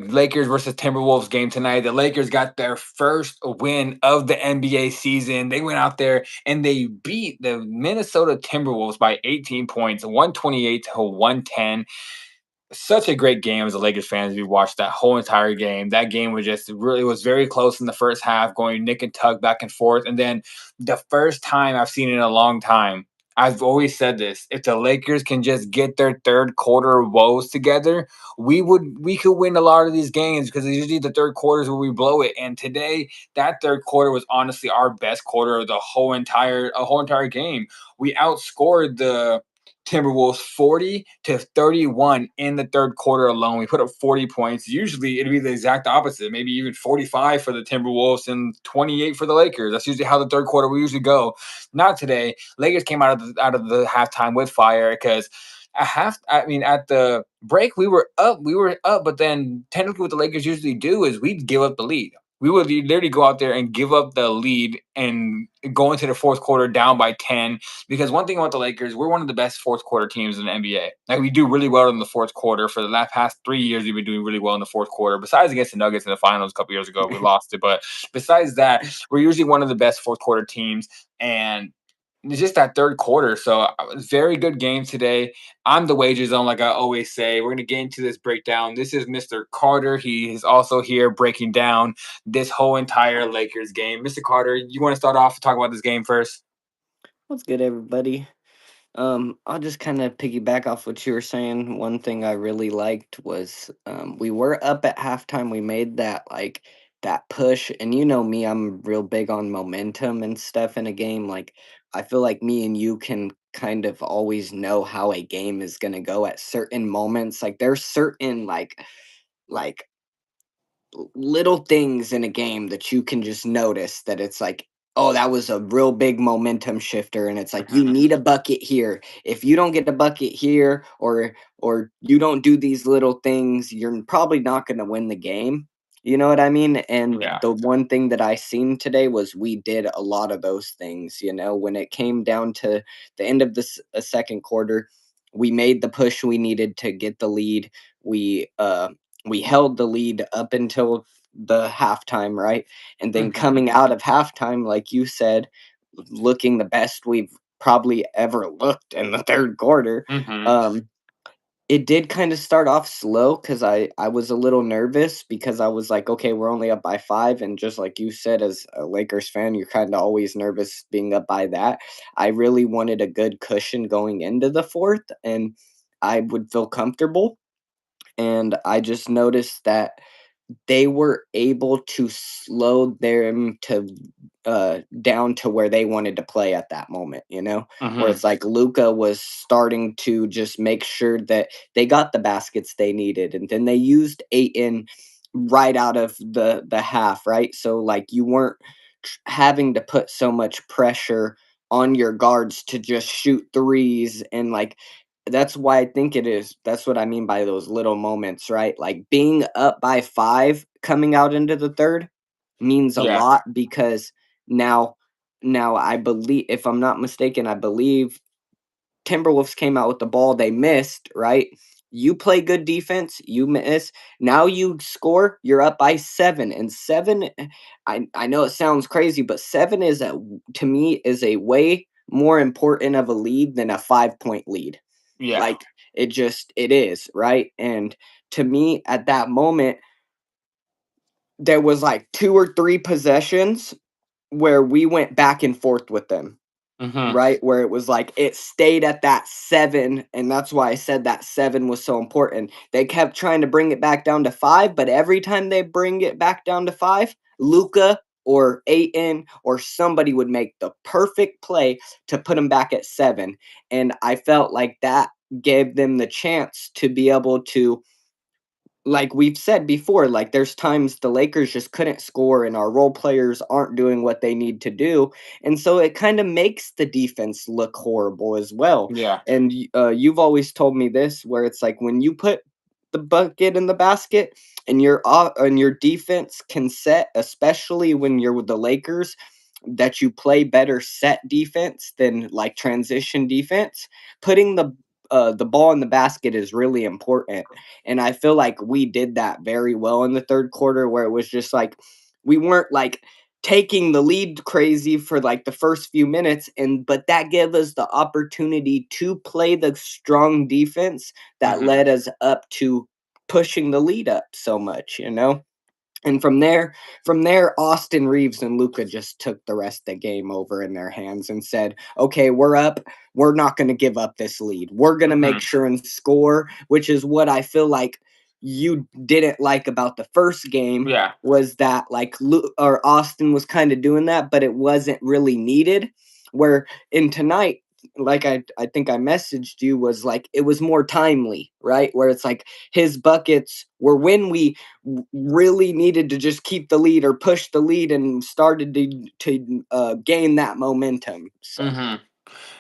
Lakers versus Timberwolves game tonight. The Lakers got their first win of the NBA season. They went out there and they beat the Minnesota Timberwolves by 18 points, 128 to 110. Such a great game as a Lakers fans. We watched that whole entire game. That game was just really was very close in the first half, going nick and tug back and forth. And then the first time I've seen it in a long time. I've always said this: if the Lakers can just get their third quarter woes together, we could win a lot of these games because it's usually the third quarters where we blow it. And today, that third quarter was honestly our best quarter of the whole entire game. We outscored the Timberwolves 40-31 in the third quarter alone. We put up 40 points. Usually it'd be the exact opposite, maybe even 45 for the Timberwolves and 28 for the Lakers. That's usually how the third quarter we usually go. Not today. Lakers came out of the halftime with fire because at the break we were up, but then technically what the Lakers usually do is we'd give up the lead. We would literally go out there and give up the lead and go into the fourth quarter down by 10. Because one thing about the Lakers, we're one of the best fourth quarter teams in the NBA. Like we do really well in the fourth quarter. For the past 3 years, we've been doing really well in the fourth quarter. Besides against the Nuggets in the finals a couple years ago, we lost it. But besides that, we're usually one of the best fourth quarter teams. And it's just that third quarter. So very good game today. I'm the wager zone, like I always say. We're gonna get into this breakdown. This is Mr. Carter. He is also here breaking down this whole entire Lakers game. Mr. Carter, you want to start off and talk about this game first? What's good, everybody? I'll just kind of piggyback off what you were saying. One thing I really liked was we were up at halftime. We made that push, and you know me, I'm real big on momentum and stuff in a game. Like I feel like me and you can kind of always know how a game is gonna go at certain moments. Like there's certain like little things in a game that you can just notice that it's like, oh, that was a real big momentum shifter, and it's like you Mhm. need a bucket here. If you don't get a bucket here, or you don't do these little things, you're probably not going to win the game. You know what I mean? And Yeah. the one thing that I seen today was we did a lot of those things. You know, when it came down to the end of this a second quarter, we made the push we needed to get the lead. We held the lead up until the halftime, right? And then Mhm. coming out of halftime, like you said, looking the best we've probably ever looked in the third quarter. Mhm. Um, it did kind of start off slow because I was a little nervous because I was like, okay, we're only up by 5, and just like you said, as a Lakers fan, you're kind of always nervous being up by that. I really wanted a good cushion going into the fourth, and I would feel comfortable. And I just noticed that they were able to slow them to down to where they wanted to play at that moment, you know? Where Mhm. it's like Luca was starting to just make sure that they got the baskets they needed, and then they used Aiton right out of the half, right? So like you weren't having to put so much pressure on your guards to just shoot threes, and like that's why I think it is. That's what I mean by those little moments, right? Like being up by 5 coming out into the third means a Yeah. lot because now now I believe, if I'm not mistaken, I believe Timberwolves came out with the ball, they missed, right? You play good defense, you miss. Now you score, you're up by 7. And 7, I know it sounds crazy, but 7 is to me is a way more important of a lead than a 5-point lead. Yeah. Like it is, right? And to me at that moment there was like 2 or 3 possessions where we went back and forth with them, Mhm. right? Where it was like it stayed at that 7, and that's why I said that 7 was so important. They kept trying to bring it back down to 5, but every time they bring it back down to 5, Luca or Aiton or somebody would make the perfect play to put them back at 7. And I felt like that gave them the chance to be able to, like we've said before, like there's times the Lakers just couldn't score and our role players aren't doing what they need to do. And so it kind of makes the defense look horrible as well. Yeah. And you've always told me this, where it's like when you put the bucket in the basket and your defense can set, especially when you're with the Lakers, that you play better set defense than like transition defense. Putting the ball in the basket is really important, and I feel like we did that very well in the 3rd quarter where it was just like we weren't, like, taking the lead crazy for, like, the first few minutes, and but that gave us the opportunity to play the strong defense that Mhm. led us up to pushing the lead up so much, you know? And from there, Austin Reeves and Luca just took the rest of the game over in their hands and said, "Okay, we're up. We're not going to give up this lead. We're going to make Mhm. sure and score," which is what I feel like you didn't like about the first game Yeah. was that like or Austin was kind of doing that, but it wasn't really needed. Where in tonight, like I think I messaged you was like it was more timely, right? Where it's like his buckets were when we really needed to just keep the lead or push the lead and started to gain that momentum. So Mhm.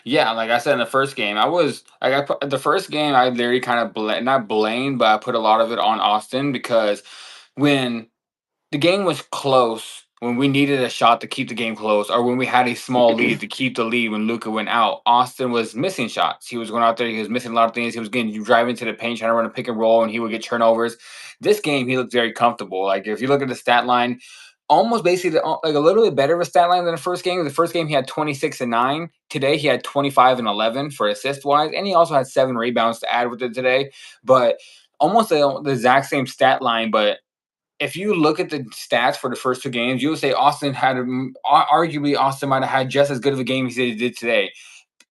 Yeah, like I said in the first game, I put the first game I literally kind of not blame, but I put a lot of it on Austin because when the game was close, when we needed a shot to keep the game close, or when we had a small lead to keep the lead when Luca went out, Austin was missing shots. He was going out there, he was missing a lot of things. He was getting you drive into the paint, trying to run a pick and roll, and he would get turnovers. This game, he looked very comfortable. Like if you look at the stat line, almost basically like a little bit better of a stat line than the first game. The first game he had 26 and 9. Today he had 25 and 11 for assist wise, and he also had 7 rebounds to add with it today. But almost the exact same stat line, but if you look at the stats for the first 2 games, you would say Austin had arguably Austin might have had just as good of a game as he did today.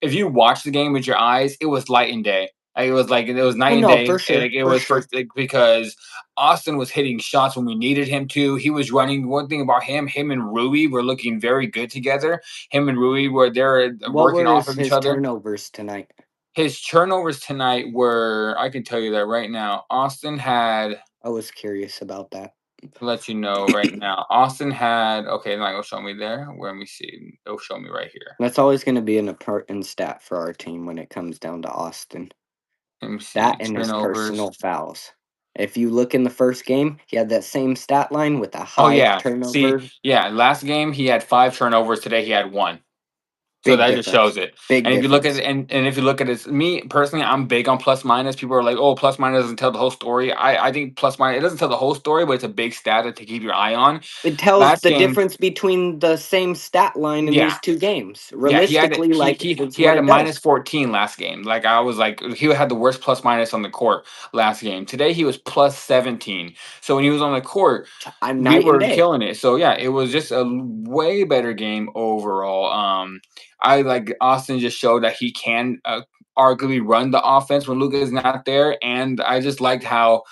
If you watch the game with your eyes, it was light and day. Like, it was night oh and no, day. for sure, It for was sure. first like, because Austin was hitting shots when we needed him to. He was running. One thing about him and Rui were looking very good together. Him and Rui were they're What working were off of each his other. turnovers tonight? His turnovers tonight were, I can tell you that right now. Austin had, I was curious about that. let you know right now. Austin had, okay, it's not gonna show me there. Let me see. It'll show me right here. That's always going to be an important stat for our team when it comes down to Austin. Let me That see. and his Turnovers. personal fouls. If you look in the first game, he had that same stat line with a Oh high yeah. See, turnover. yeah, last game he had 5 turnovers. Today he had one. So Big that just difference. shows it. Big And if you look at difference. it, and if you look at it, me personally, I'm big on plus minus. People are like, "Oh, plus minus doesn't tell the whole story." I think plus minus it doesn't tell the whole story, but it's a big stat to keep your eye on. It tells Last the game, difference between the same stat line in yeah, these 2 games. yeah, Realistically, like, it's he what had a it does. minus 14 last game. Like I was like he had the worst plus minus on the court last game. Today he was plus 17. So when he was on the court, I'm we night and were day. killing it. So yeah, it was just a way better game overall. I like Austin just showed that he can arguably run the offense when Luka is not there, and I just liked how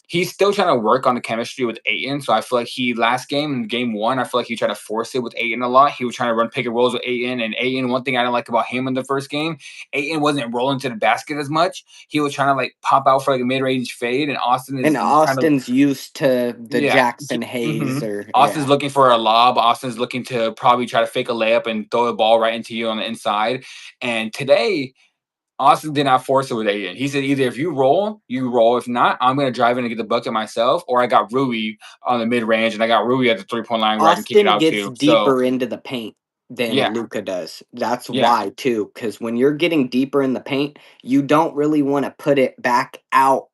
he's still trying to work on the chemistry with Aiton. So I feel like he last game in game one, I feel like he tried to force it with Aiton a lot. He was trying to run pick and rolls with Aiton. And Aiton, one thing I didn't like about him in the first game, Aiton wasn't rolling to the basket as much. He was trying to like pop out for like a mid-range fade, and Austin And is kind of Austin's used to the yeah. Jackson Hayes or Austin's yeah. looking for a lob. Austin's looking to probably try to fake a layup and throw the ball right into you on the inside. And today, Austin did not force it with Aiden. He said either if you roll, you roll. If not, I'm gonna drive in and get the bucket myself, or I got Rui on the mid range and I got Rui at the 3 point line where I can kick it Austin out gets too. So deeper into the paint than yeah, Luka does. That's yeah. why too, because when you're getting deeper in the paint, you don't really want to put it back out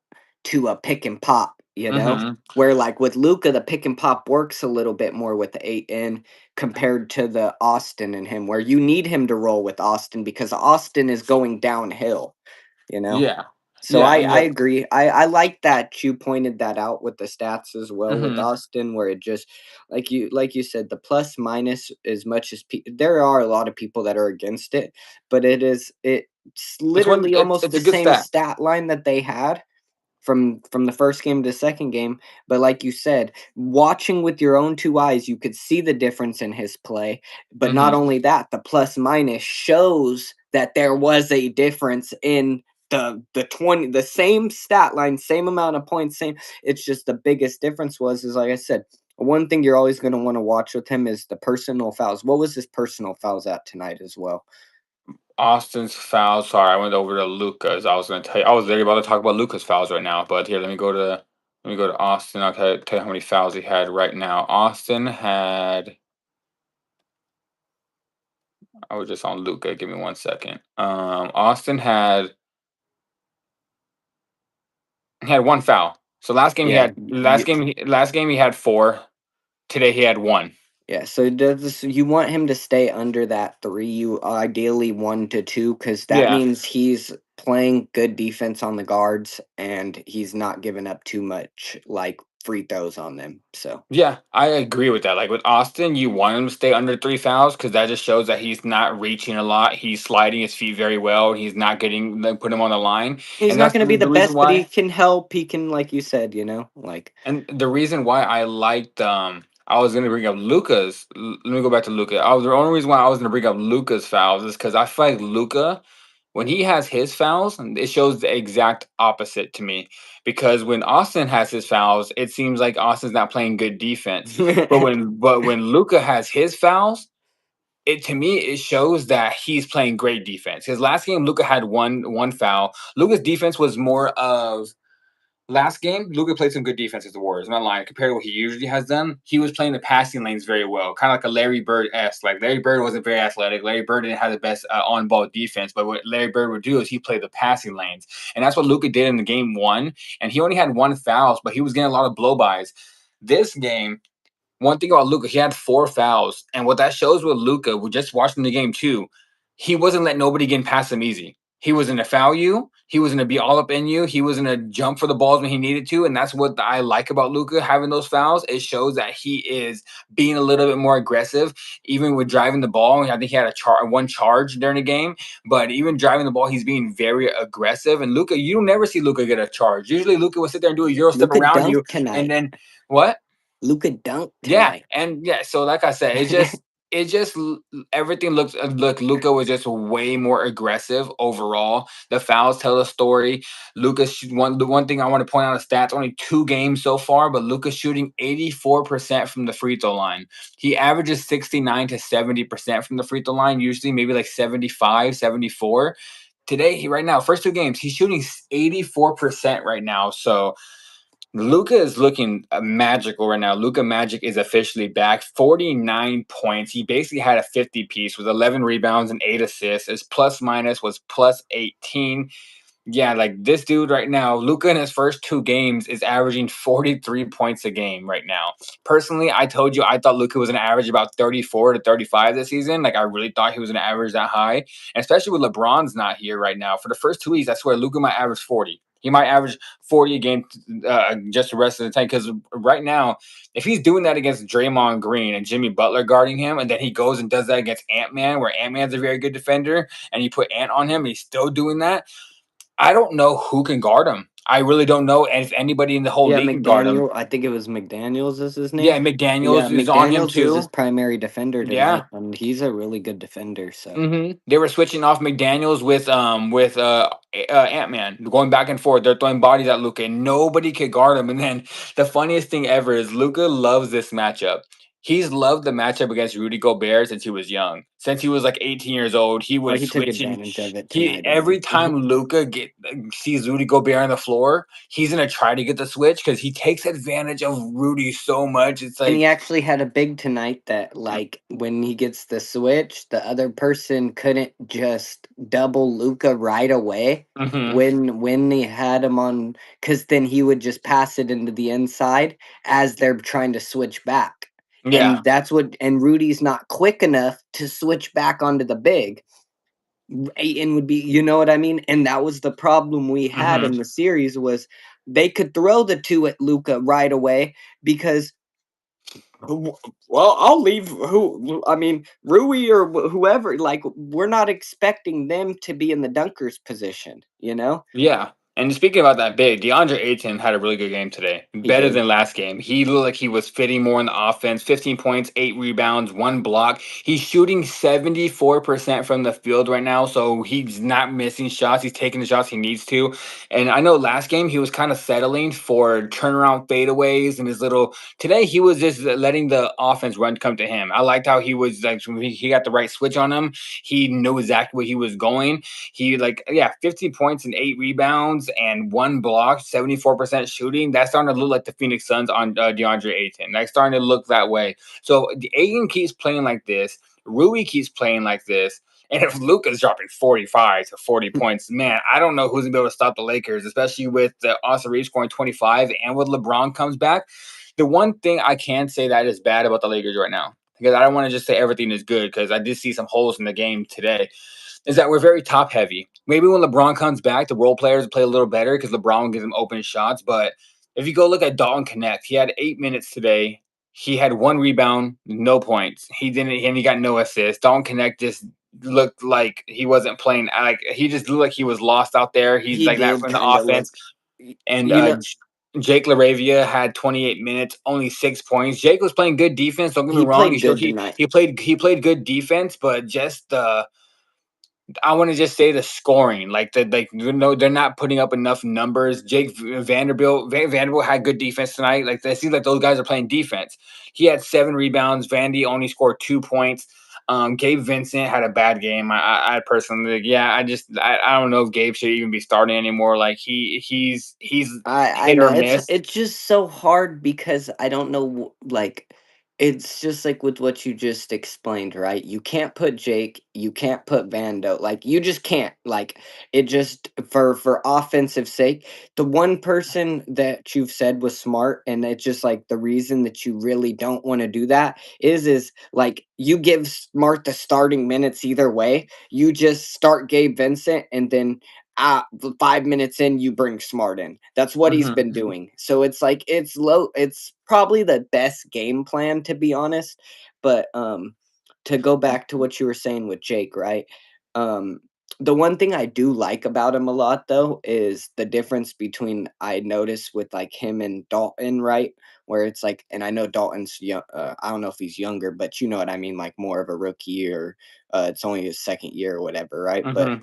to a pick and pop, you know? hmm Where like with Luka, the pick and pop works a little bit more with the 8 in compared to the Austin and him, where you need him to roll with Austin because Austin is going downhill, you know? Yeah. So Yeah. I agree. I like that you pointed that out with the stats as well with hmm Austin, where it just like you said, the plus minus as much as there are a lot of people that are against it, but it's literally almost it's the a good same stat. stat line that they had from the first game to the second game. But like you said, watching with your own 2 eyes, you could see the difference in his play. But not hmm only that, the plus minus shows that there was a difference in the 20, the same stat line, same amount of points, same. It's just the biggest difference is like I said, one thing you're always going to want to watch with him is the personal fouls. What was his personal fouls at tonight as well? Austin's fouls. Sorry, I went over to Luca's. I was gonna tell you. I was literally about to talk about Luca's fouls right now, but here, let me go to Austin. I'll tell you how many fouls he had right now. Austin had. I was just on Luca. Give me 1 second. Austin had He had one foul. So last game he Yeah, had last you game last game he had four. Today he had one. yeah, so does you want him to stay under that 3, you ideally 1 to 2, because that Yeah. means he's playing good defense on the guards, and he's not giving up too much, like, free throws on them, so Yeah, I agree with that. Like with Austin, you want him to stay under three fouls because that just shows that he's not reaching a lot. He's sliding his feet very well. He's not getting like put him on the line, he's and not that's gonna be the the reason best, but he why. can help, he can like you said, like And the reason why I liked I was gonna bring up Luca's. Let me go back to Luca. I was the only reason why I was gonna bring up Luca's fouls is because I feel like Luca, when he has his fouls, it shows the exact opposite to me. Because when Austin has his fouls, it seems like Austin's not playing good defense. But when Luca has his fouls, it to me it shows that he's playing great defense. His last game, Luca had one foul. Luca's defense was more of last game, Luka played some good defense as the Warriors. I'm not lying. Compared to what he usually has done, he was playing the passing lanes very well, kind of like a Larry Bird esque. Like Larry Bird wasn't very athletic. Larry Bird didn't have the best on ball defense, but what Larry Bird would do is he played the passing lanes, and that's what Luka did in the game one. And he only had one foul, but he was getting a lot of blowbys. This game, one thing about Luca, he had four fouls, and what that shows with Luca, we're just watching the game too. He wasn't letting nobody get past him easy. He was gonna foul you. He was gonna be all up in you. He was gonna jump for the balls when he needed to, and that's what I like about Luca having those fouls. It shows that he is being a little bit more aggressive, even with driving the ball. I think he had one charge during the game, but even driving the ball, he's being very aggressive. And Luca, you never see Luca get a charge. Usually, Luca will sit there and do a euro step Luka around you, dunked and tonight. then what? Luka dunked Yeah, tonight. and yeah, so like I said, everything looks look Luca was just way more aggressive overall. The fouls tell a story. The one thing I want to point out is stats, only 2 games so far, but Luca's shooting 84% from the free throw line. He averages 69 to 70% from the free throw line, usually maybe like 75, 74. Today, he right now, first 2 games, he's shooting 84% right now. So Luca is looking magical right now. Luca Magic is officially back. 49 points. He basically had a 50 piece with 11 rebounds and 8 assists. His plus minus was plus 18. Yeah, like this dude right now, Luca in his first 2 games is averaging 43 points a game right now. Personally, I told you I thought Luca was going to average about 34 to 35 this season. Like I really thought he was going to average that high. And especially with LeBron's not here right now. For the first 2 weeks, I swear Luca might average 40. He might average 40 a game just the rest of the time. Because right now, if he's doing that against Draymond Green and Jimmy Butler guarding him, and then he goes and does that against Ant Man, where Ant Man's a very good defender, and you put Ant on him, and he's still doing that, I don't know who can guard him. I really don't know if anybody in the whole Yeah, league can guard him. I think it was McDaniels is his Yeah, name. Yeah, McDaniels is on him McDaniels was his too. primary defender Yeah. tonight, and he's a really good defender, so They were switching off McDaniels with Ant Man, going back and forth. They're throwing bodies at Luca, and nobody could guard him. And then the funniest thing ever is Luca loves this matchup. He's loved the matchup against Rudy Gobert since he was young. Since he was like 18 years old, he well, would he took switch and advantage of it he tonight every again. time Luca sees Rudy Gobert on the floor, he's gonna try to get the switch because he takes advantage of Rudy so much. It's And he like, actually had a big tonight that, like, when he gets the switch, the other person couldn't just double Luca right away mhm, when he had him on, because then he would just pass it into the inside as they're trying to switch back. yeah, And and Rudy's not quick enough to switch back onto the big. And would be, you know what I mean? And that was the problem we had mhm, in the series was they could throw the two at Luca right away because who well, I'll leave who I mean, Rui or whoever, like, we're not expecting them to be in the dunker's position, you know? yeah. And speaking about that big, DeAndre Ayton had a really good game today. He Better did. than last game. He looked like he was fitting more in the offense. 15 points, 8 rebounds, 1 block. He's shooting 74% from the field right now, so he's not missing shots. He's taking the shots he needs to. And I know last game he was kind of settling for turnaround fadeaways and his little. Today he was just letting the offense run come to him. I liked how he was like when he got the right switch on him. He knew exactly where he was going. He like, yeah, 15 points and 8 rebounds and 1 block, 74% shooting. That's starting to look like the Phoenix Suns on DeAndre Ayton. That's starting to look that way. So the Ayton keeps playing like this. Rui keeps playing like this. And if Luka's dropping 45 to 40 points, man, I don't know who's gonna be able to stop the Lakers, especially with Austin Reeves scoring 25 and with LeBron comes back. The one thing I can say that is bad about the Lakers right now, because I don't want to just say everything is good, because I did see some holes in the game today, is that we're very top heavy. Maybe when LeBron comes back, the role players play a little better because LeBron will give them open shots. But if you go look at Dalton Connect, he had 8 minutes today. He had one rebound, no points. He didn't, and he got no assists. Dalton Connect just looked like he wasn't playing. Like he just looked like he was lost out there. He's He like that did from the kind of offense. look, And you know, Jake LaRavia had 28 minutes, only 6 points. Jake was playing good defense. Don't get me he wrong. played good tonight. He played good defense, but just the I want to just say the scoring, they're not putting up enough numbers. Vanderbilt had good defense tonight. Like it seems like those guys are playing defense. He had 7 rebounds. Vandy only scored 2 points. Gabe Vincent had a bad game. I personally, yeah, I don't know if Gabe should even be starting anymore. Like he's I hit know or miss. it's just so hard because I don't know like it's just like with what you just explained, right? You can't put Jake, you can't put Vando, like you just can't. Like it just for offensive sake, the one person that you've said was smart, and it's just like the reason that you really don't want to do that is like you give Smart the starting minutes either way. You just start Gabe Vincent and then 5 minutes in, you bring Smart in. That's what he's been Hmm. doing. So it's like it's low. It's probably the best game plan to be honest. But to go back to what you were saying with Jake, right? Um, the one thing I do like about him a lot though is the difference between I notice with like him and Dalton, right? Where it's like, and I know Dalton's young. I don't know if he's younger, but you know what I mean, like more of a rookie or it's only his second year or whatever, right? But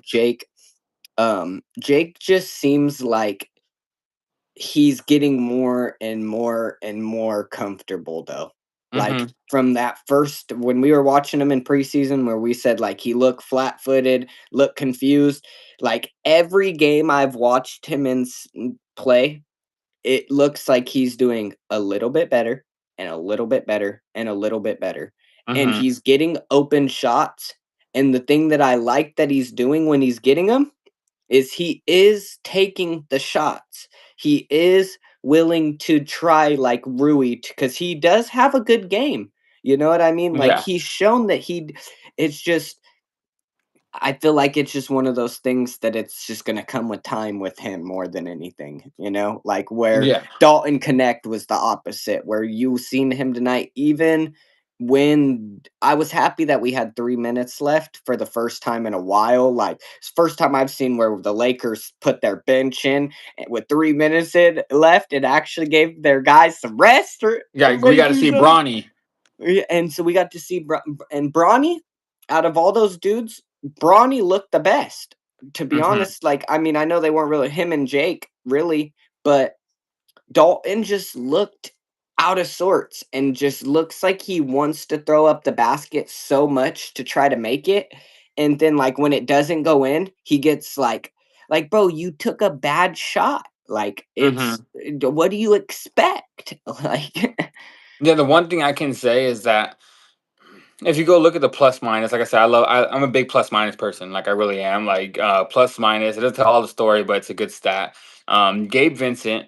Hmm. Jake just seems like he's getting more and more and more comfortable though. Like Hmm. from that first when we were watching him in preseason where we said like he looked flat-footed, looked confused, like every game I've watched him play, it looks like he's doing a little bit better and a little bit better and a little bit better. And Hmm. he's getting open shots, and the thing that I like that he's doing when he's getting them is he is taking the shots. He is willing to try like Rui because he does have a good game. You know what I mean? Like Yeah. he's shown that it's just I feel like it's just one of those things that it's just gonna come with time with him more than anything, you know? Like where Yeah. Dalton Connect was the opposite, where you seen him tonight, even when I was happy that we had 3 minutes left for the first time in a while. Like it's the first time I've seen where the Lakers put their bench in with 3 minutes in left and actually gave their guys some rest or Yeah. We got to Lakers. see Bronny. Yeah, and so we got to see and Bronny, out of all those dudes, Bronny looked the best. To be Hmm. honest, like I mean, I know they weren't really him and Jake really, but Dalton just looked out of sorts and just looks like he wants to throw up the basket so much to try to make it. And then like when it doesn't go in, he gets like bro, you took a bad shot. Like it's Hmm. what do you expect? Like Yeah. The one thing I can say is that if you go look at the plus minus, like I said, I'm a big plus minus person. Like I really am. Like plus minus, it doesn't tell all the story, but it's a good stat. Gabe Vincent.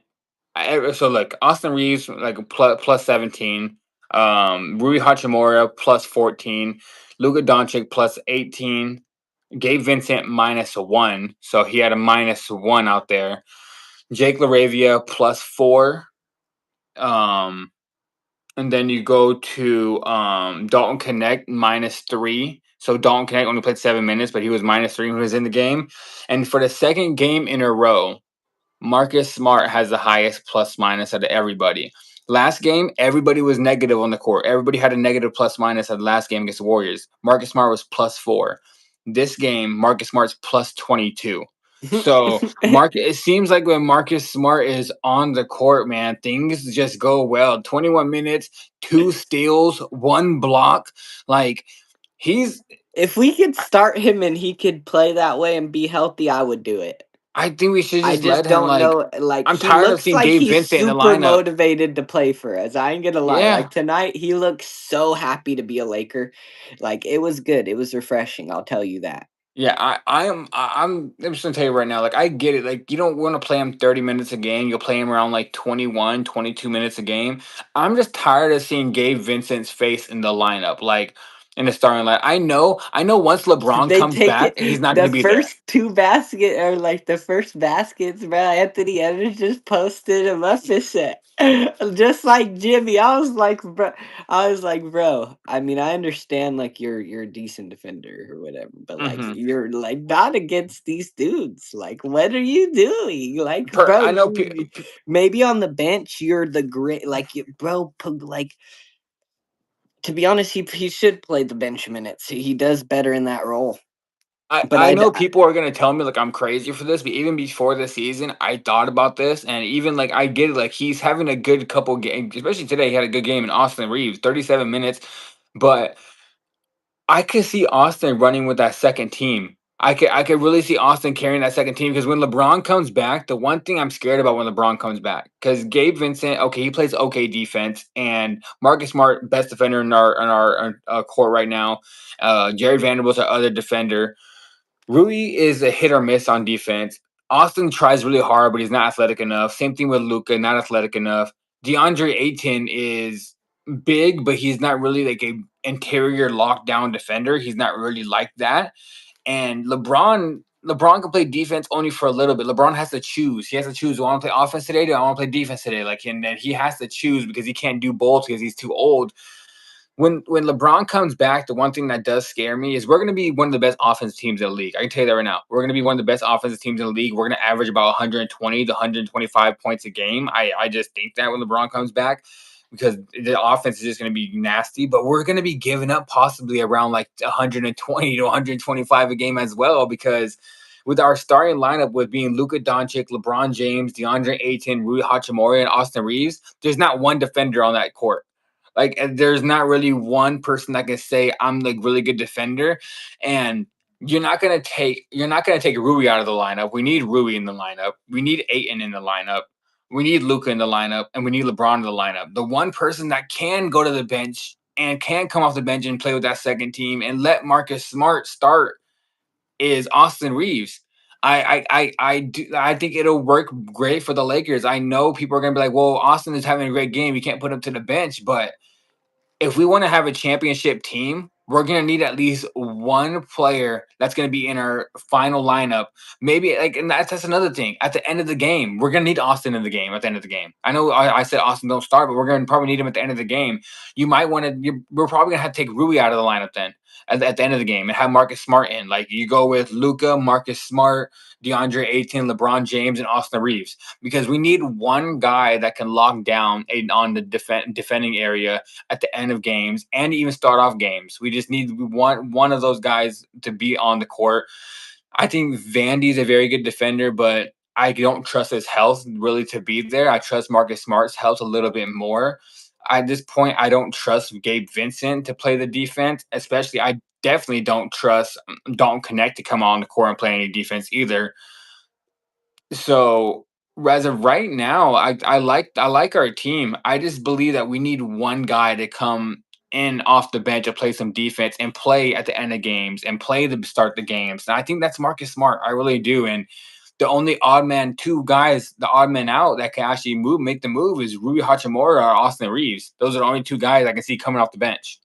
So look, Austin Reeves like plus 17. Rui Hachimura plus 14. Luka Doncic plus 18. Gabe Vincent -1, so he had a -1 out there. Jake LaRavia +4. Um, and then you go to Dalton Connect -3. So Dalton Connect only played 7 minutes, but he was -3 when he was in the game. And for the second game in a row, Marcus Smart has the highest plus minus out of everybody. Last game, everybody was negative on the court. Everybody had a negative plus minus at the last game against the Warriors. Marcus Smart was +4. This game, Marcus Smart's +22. So it seems like when Marcus Smart is on the court, man, things just go well. 21 minutes, 2 steals, 1 block. Like he's If we could start him and he could play that way and be healthy, I would do it. I think we should I just let just him, don't like know, like, I'm he tired of looks seeing like Gabe he's Vincent in the super lineup. motivated to play for us, I ain't gonna lie, Yeah. like, tonight, he looks so happy to be a Laker, like, it was good, it was refreshing, I'll tell you that. Yeah, I'm just gonna tell you right now, like I get it. Like you don't want to play him 30 minutes a game. You'll play him around like 21, 22 minutes a game. I'm just tired of seeing Gabe Vincent's face in the lineup, like in the starting line. I know once LeBron They comes take back, he's it not the gonna be there. first 2 basket or, like, the first baskets, bro, Anthony Edwards just posted him up and said just like Jimmy, I was like, "Bro, I mean, I understand, like, you're a decent defender or whatever, but, like, Hmm. you're, like, not against these dudes, like, what are you doing? Like, bro, I know. maybe on the bench, you're the great like, you bro, like, to be honest, he should play the bench minutes, he does better in that role." I, But I I d know people are gonna tell me like I'm crazy for this, but even before the season, I thought about this, and even like I get it, like he's having a good couple games, especially today. He had a good game in Austin Reeves, 37 minutes, but I could see Austin running with that second team. I could really see Austin carrying that second team because when LeBron comes back, the one thing I'm scared about when LeBron comes back, because Gabe Vincent, okay, he plays okay defense, and Marcus Smart, best defender in our court right now. Jared Vanderbilt's our other defender. Rui is a hit or miss on defense. Austin tries really hard, but he's not athletic enough. Same thing with Luca, not athletic enough. DeAndre Ayton is big, but he's not really like a interior lockdown defender. He's not really like that. And LeBron can play defense only for a little bit. LeBron has to choose. He has to choose. Do I want to play offense today? Do I want to play defense today? Like, and then he has to choose because he can't do both because he's too old. When LeBron comes back, the one thing that does scare me is we're going to be one of the best offensive teams in the league. I can tell you that right now. We're going to be one of the best offensive teams in the league. We're going to average about 120 to 125 points a game. I just think that when LeBron comes back, because the offense is just going to be nasty, but we're going to be giving up possibly around like 120 to 125 a game as well because with our starting lineup with being Luka Doncic, LeBron James, DeAndre Ayton, Rui Hachimura, and Austin Reeves, there's not one defender on that court. Like there's not really one person that can say I'm like really good defender, and you're not gonna take Rui out of the lineup. We need Rui in the lineup. We need Aiton in the lineup. We need Luca in the lineup, and we need LeBron in the lineup. The one person that can go to the bench and can come off the bench and play with that second team and let Marcus Smart start is Austin Reeves. I think it'll work great for the Lakers. I know people are gonna be like, "Well, Austin is having a great game. You can't put him to the bench," but if we want to have a championship team, we're gonna need at least one player that's gonna be in our final lineup. Maybe like, and that's another thing. At the end of the game, we're gonna need Austin in the game. At the end of the game, I know I said Austin don't start, but we're gonna probably need him at the end of the game. You might want to. We're probably gonna have to take Rui out of the lineup then at the end of the game and have Marcus Smart in. Like you go with Luca, Marcus Smart, DeAndre Ayton, LeBron James, and Austin Reeves because we need one guy that can lock down on the defending area at the end of games and even start off games. We want one of those guys to be on the court. I think Vandy's a very good defender, but I don't trust his health really to be there. I trust Marcus Smart's health a little bit more. At this point, I don't trust Gabe Vincent to play the defense, especially I definitely don't trust Dalton Connect to come on the court and play any defense either. So as of right now, I like our team. I just believe that we need one guy to come in off the bench and play some defense and play at the end of games and play to start the games. And I think that's Marcus Smart. I really do. And the only odd man two guys, the odd man out that can actually make the move is Rui Hachimura or Austin Reeves. Those are the only two guys I can see coming off the bench.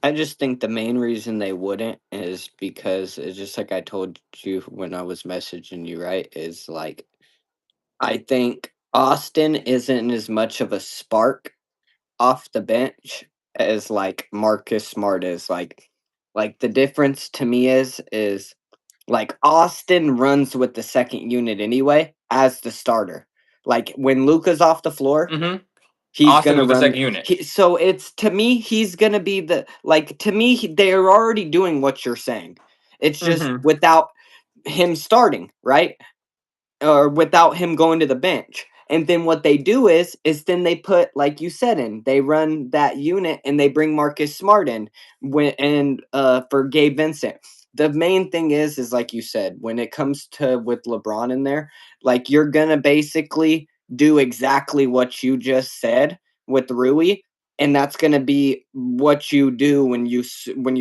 I just think the main reason they wouldn't is because it's just like I told you when I was messaging you, right? Is like I think Austin isn't as much of a spark off the bench as like Marcus Smart is. Like the difference to me is like Austin runs with the second unit anyway as the starter. Like when Luca's off the floor, Mm-hmm. he's Austin gonna with the run. second unit. So it's to me, he's gonna be the like to me. They're already doing what you're saying. It's just Mm-hmm. without him starting, right? Or without him going to the bench. And then what they do is then they put like you said in they run that unit and they bring Marcus Smart in when and for Gabe Vincent. the main thing is like you said, when it comes to with LeBron in there, like you're gonna basically do exactly what you just said with Rui, and that's gonna be what you do when you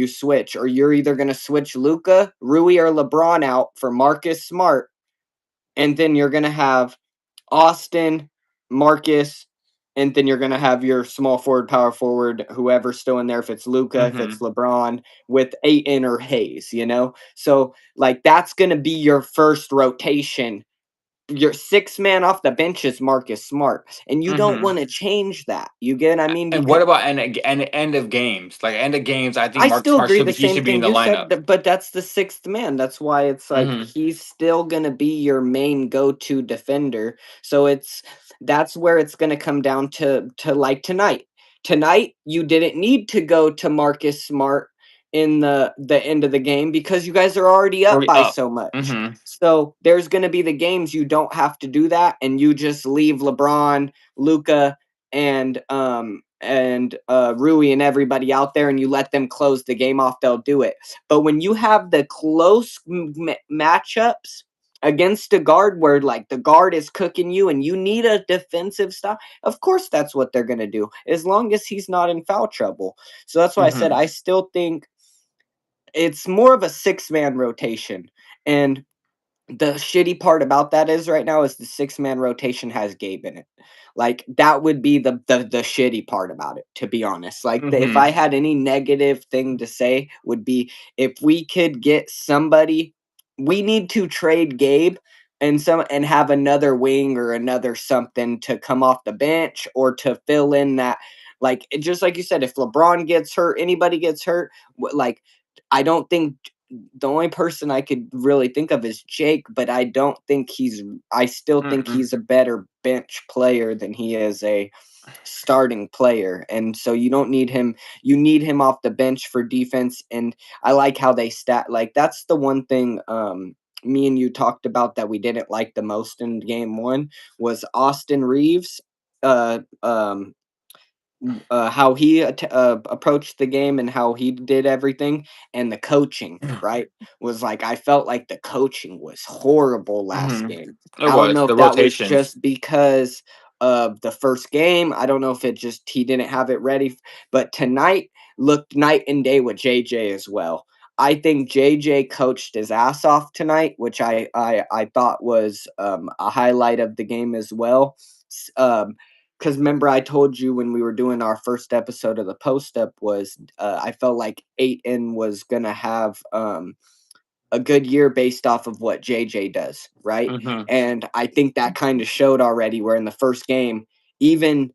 switch, or you're either gonna switch Luca, Rui, or LeBron out for Marcus Smart, and then you're gonna have Austin, Marcus, and then you're gonna have your small forward, power forward, whoever's still in there, if it's Luca, if it's Mhm. LeBron, with Aiton or Hayes, you know? So, like, that's gonna be your first rotation. Your sixth man off the bench is Marcus Smart, and you don't Mhm. wanna change that. You get what I mean? And what Because about end of games? Like, end of games, I think I Mark still Smart agree should the be he same should be in thing the you said, lineup. but that's the sixth man. That's why it's like Mhm. he's still gonna be your main go-to defender. So that's where it's gonna come down to like tonight. Tonight, you didn't need to go to Marcus Smart in the end of the game because you guys are already up Hurry by up. so much. Mhm. So there's gonna be the games you don't have to do that, and you just leave LeBron, Luca, and Rui and everybody out there, and you let them close the game off, they'll do it. But when you have the close matchups against a guard where like the guard is cooking you and you need a defensive stop, of course that's what they're gonna do, as long as he's not in foul trouble. So that's why I said Mhm. I still think it's more of a six-man rotation. And the shitty part about that is right now is the six-man rotation has Gabe in it. Like, that would be the shitty part about it, to be honest. Like, the if Mhm. I had any negative thing to say would be if we could get somebody, we need to trade Gabe and have another wing or another something to come off the bench or to fill in that, like, just like you said, if LeBron gets hurt, anybody gets hurt, like, I don't think the only person I could really think of is Jake, but I still think Mm-mm. he's a better bench player than he is a starting player. And so you don't need him. You need him off the bench for defense. And I like how they like that's the one thing me and you talked about that we didn't like the most in game one was Austin Reeves. Uh um how he approached the game and how he did everything, and the coaching, right? Was like I felt like the coaching was horrible last Mhm. game. It I don't was know the if that was rotations. just because of the first game. I don't know if it just he didn't have it ready, but tonight looked night and day with JJ as well. I think JJ coached his ass off tonight, which I thought was a highlight of the game as well. Because remember I told you when we were doing our first episode of the post up was I felt like Aiton was gonna have a good year based off of what JJ does, right? Mhm. And I think that kind of showed already where in the first game, even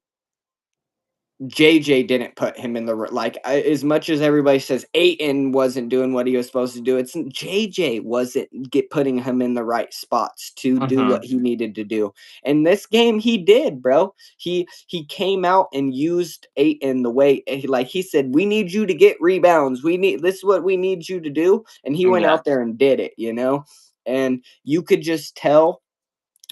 JJ didn't put him in the like as much as everybody says Aiton wasn't doing what he was supposed to do. It's JJ wasn't get putting him in the right spots to do what Mhm. he needed to do. And this game he did, bro. He came out and used Aiton the way like he said, we need you to get rebounds. We need this is what we need you to do. And he went Yeah. out there and did it, you know? And you could just tell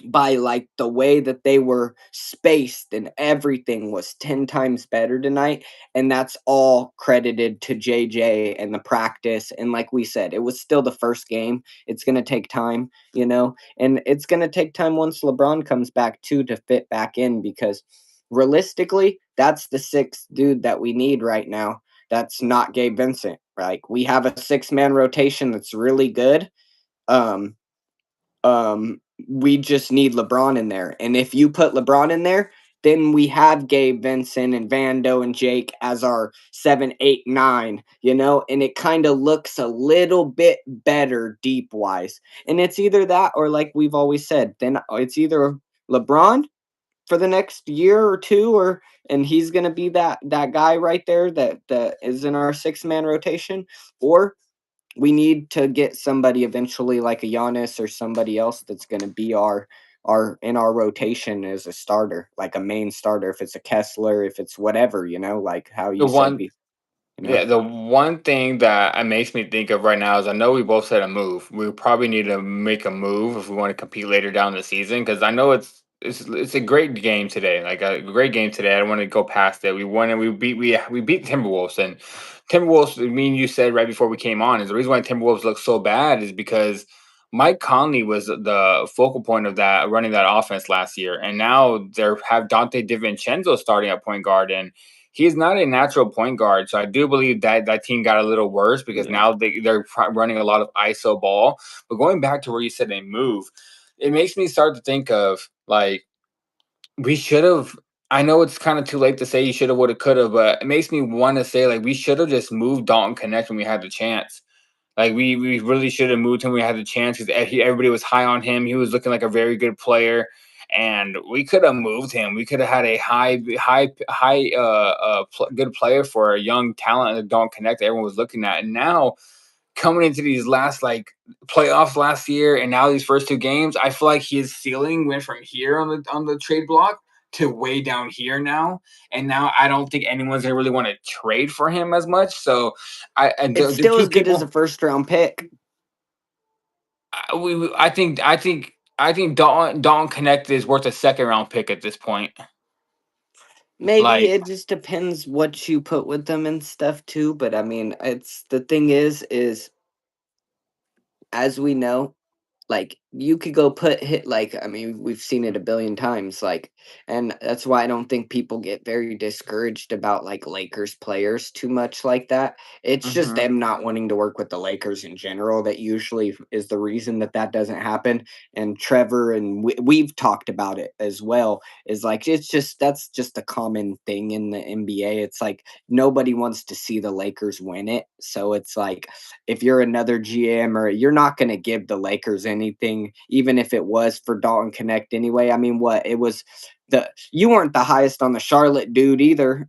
by like the way that they were spaced and everything was 10 times better tonight, and that's all credited to JJ and the practice. And like we said, it was still the first game. It's going to take time, you know, and it's going to take time once LeBron comes back too to fit back in, because realistically that's the sixth dude that we need right now. That's not Gabe Vincent. Like, we have a six-man rotation that's really good. um we just need LeBron in there. And if you put LeBron in there, then we have Gabe Vincent and Vando and Jake as our 7, 8, 9, you know, and it kind of looks a little bit better deep wise. And it's either that or like we've always said, then it's either LeBron for the next year or two, or and he's gonna be that guy right there that is in our six-man rotation, or we need to get somebody eventually like a Giannis or somebody else that's going to be our in our rotation as a starter, like a main starter. If it's a Kessler, if it's whatever, you know, like how The you said, one be you know. Yeah, the one thing that it makes me think of right now is I know we both said a move. We probably need to make a move if we want to compete later down the season because I know it's it's a great game today. Like a great game today. I don't want to go past it. We won and we beat Timberwolves and Timberwolves. I mean, you said right before we came on is the reason why Timberwolves look so bad is because Mike Conley was the focal point of that running that offense last year, and now they have Dante DiVincenzo starting at point guard, and he's not a natural point guard. So I do believe that that team got a little worse because Yeah. now they're running a lot of ISO ball. But going back to where you said they move, it makes me start to think of like we should have. I know it's kind of too late to say you should have, would have, could have, but it makes me want to say like we should have just moved Dalton Connect when we had the chance. Like we really should have moved him. We had the chance because everybody was high on him. He was looking like a very good player, and we could have moved him. We could have had a good player for a young talent that don't connect. That everyone was looking at, and now coming into these last like playoffs last year, and now these first two games, I feel like his ceiling went from here on the trade block to way down here now, and now I don't think anyone's gonna really want to trade for him as much. So, It's the still two as good as people a first round pick. I think Dalton Connect is worth a second round pick at this point. Maybe Like it just depends what you put with them and stuff too. But I mean, it's the thing is as we know, like, you could go put hit like, I mean, we've seen it a billion times, like, and that's why I don't think people get very discouraged about, like, Lakers players too much like that. It's just mhm. them not wanting to work with the Lakers in general that usually is the reason that that doesn't happen, and Trevor and we've talked about it as well, is, like, it's just that's just a common thing in the NBA. It's like, nobody wants to see the Lakers win it, so it's like, if you're another GM or you're not gonna give the Lakers anything, even if it was for Dalton Connect anyway. I mean, what it was the you weren't the highest on the Charlotte dude either,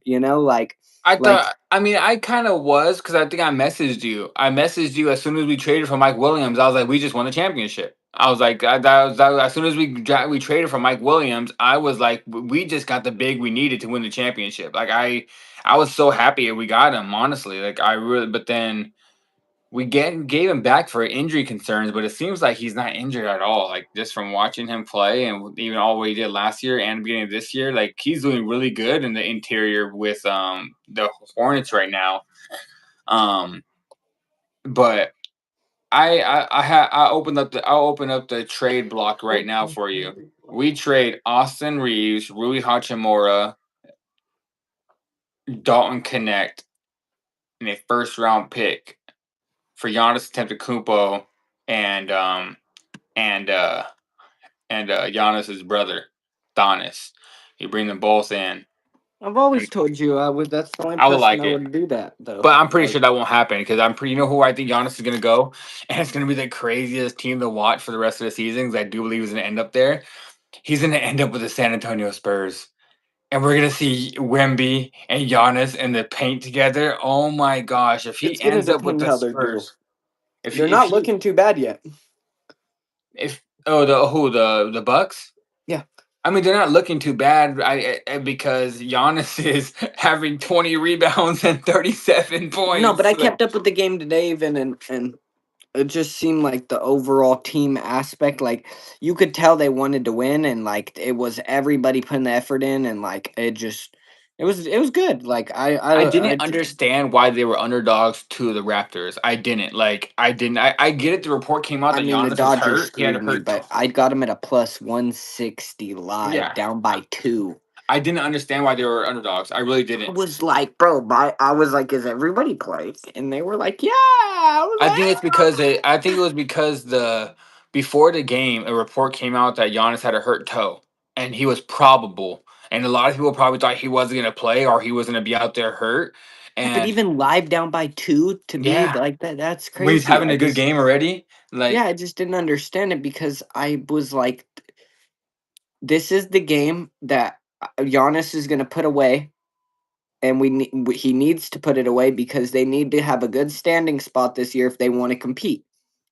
I like thought. I mean, I kind of was because I think I messaged you. I messaged you as soon as we traded for Mike Williams. I was like, we just won the championship. I was like, as soon as we traded for Mike Williams, I was like, we just got the big we needed to win the championship. Like I was so happy we got him. Honestly, like I really. But then gave him back for injury concerns, but it seems like he's not injured at all. Like just from watching him play, and even all what he did last year and beginning of this year, like he's doing really good in the interior with the Hornets right now. Um, but I'll open up the trade block right now for you. We trade Austin Reeves, Rui Hachimura, Dalton Connect, and a first round pick for Giannis Antetokounmpo and and uh Giannis's brother, Donis. You bring them both in, I've always and told you I would that's the only I would person like that it. would do that though. But I'm pretty Like sure that won't happen because I'm pretty. You know who I think Giannis is gonna go, and it's gonna be the craziest team to watch for the rest of the season. 'Cause I do believe he's gonna end up there. He's gonna end up with the San Antonio Spurs, and we're gonna see Wemby and Giannis in the paint together. Oh my gosh! If he it's gonna ends up with depend the how they do. Spurs, if They're he, if not he, looking too bad yet. if oh the Bucks. Yeah. I mean, they're not looking too bad because Giannis is having 20 rebounds and 37 No, but points. I Like, kept up with the game today even and it just seemed like the overall team aspect, like, you could tell they wanted to win and, like, it was everybody putting the effort in and, like, it was good. Like, I I didn't j understand why they were underdogs to the Raptors. I didn't. Like, I didn't. I get it. The report came out I that mean, the Giannis was Dodgers hurt. He had to screwed me, hurt. but I got him at a plus 160 live, Yeah. down by 2. I didn't understand why they were underdogs. I really I didn't. was like, "Bro, I was like, "Is everybody playing?" And they were like, "Yeah." I was I think it was because the before the game, a report came out that Giannis had a hurt toe, and he was probable, and a lot of people probably thought he wasn't gonna play or he was gonna be out there hurt, Yeah, but and even live down by 2 to me, yeah, like, that's when he's crazy. having a good game already, Yeah, like I just didn't understand it because I was like, "This is the game that Giannis is gonna put away, and he needs to put it away because they need to have a good standing spot this year if they wanna compete."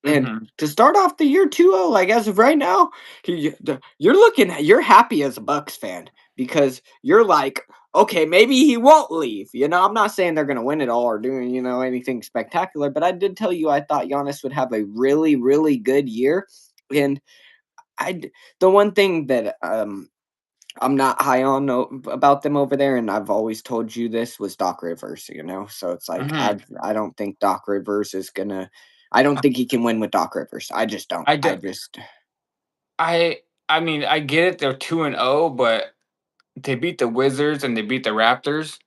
And mhm. to start off the year 2-0, like, as of right now, you're happy as a Bucks fan because you're like, "Okay, maybe he won't leave," I'm not saying they're gonna win it all or doing, anything spectacular, but I did tell you I thought Giannis would have a really, really good year, and the one thing that I'm not high on about them over there, and I've always told you this was Doc Rivers, you know. So it's like Mhm. I don't think Doc Rivers is gonna. I don't think he can win with Doc Rivers. I just don't. I I do just I I mean, I get it, they're 2-0, but they beat the Wizards and they beat the Raptors.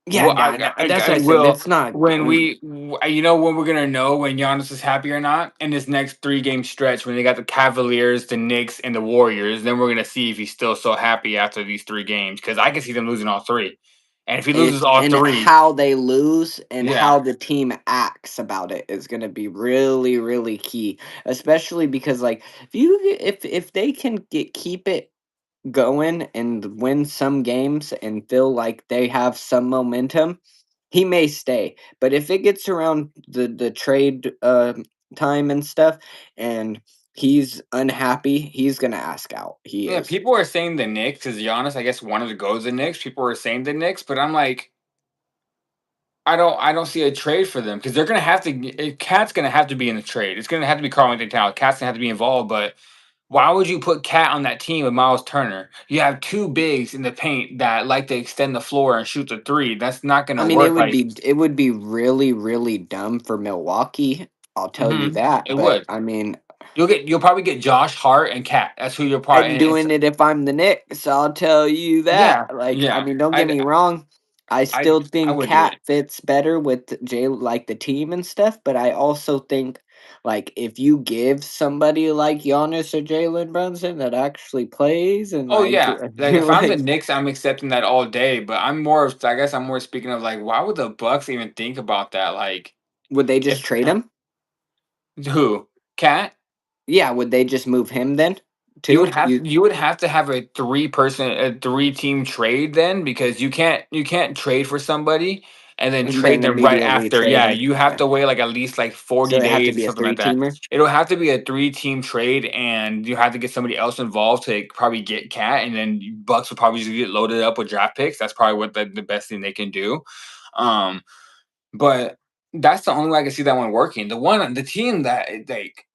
yeah, Well, no, no. That's what I I said. will It's not. when you know when we're gonna know when Giannis is happy or not in this next 3 game stretch when they got the Cavaliers, the Knicks, and the Warriors. Then we're gonna see if he's still so happy after these 3 games because I can see them losing all three. And if he loses It's all and three, how they lose and yeah, how the team acts about it is gonna be really, really key. Especially because like if they can keep it going and win some games and feel like they have some momentum, he may stay. But if it gets around the trade time and stuff and he's unhappy, he's gonna ask out. He yeah. is. People are saying the Knicks because Giannis, I guess, wanted to go to the Knicks. People are saying the Knicks, but I'm like, I don't see a trade for them because they're gonna have to. Cat's gonna have to be in the trade. It's gonna have to be Carl Anthony Towns. Cat's gonna have to be involved, but why would you put Cat on that team with Miles Turner? You have two bigs in the paint that like to extend the floor and shoot the three. That's not going I to mean, work. Like, it would be really, really dumb for Milwaukee, I'll tell you that, it but, would. I mean, You'll probably get Josh Hart and Cat. That's who you'll probably. I'm And doing it if I'm the Knicks, I'll tell you that, yeah, like, I yeah. mean, don't get me wrong, I I still I think would do Cat it. fits better with Jay like, the team and stuff, but I also think, like, if you give somebody like Giannis or Jalen Brunson that actually plays and, Oh like, yeah. Like if I'm the like, Knicks, I'm accepting that all day. But I'm more. I guess I'm more speaking of like, why would the Bucks even think about that? Like, would they just if trade him? who Cat? Yeah, would they just move him then, too? You You would have to have a 3 team trade then because you can't trade for somebody and then and trade then them right immediately after. trade Yeah, him, you have yeah. to wait like at least like So 40 it had to days, be a something like that. three-teamer? It'll have to be a 3 team trade and you have to get somebody else involved to probably get Cat and then Bucks would probably just get loaded up with draft picks. That's probably what the best thing they can do. Um, but that's the only way I can see that one working. The team that like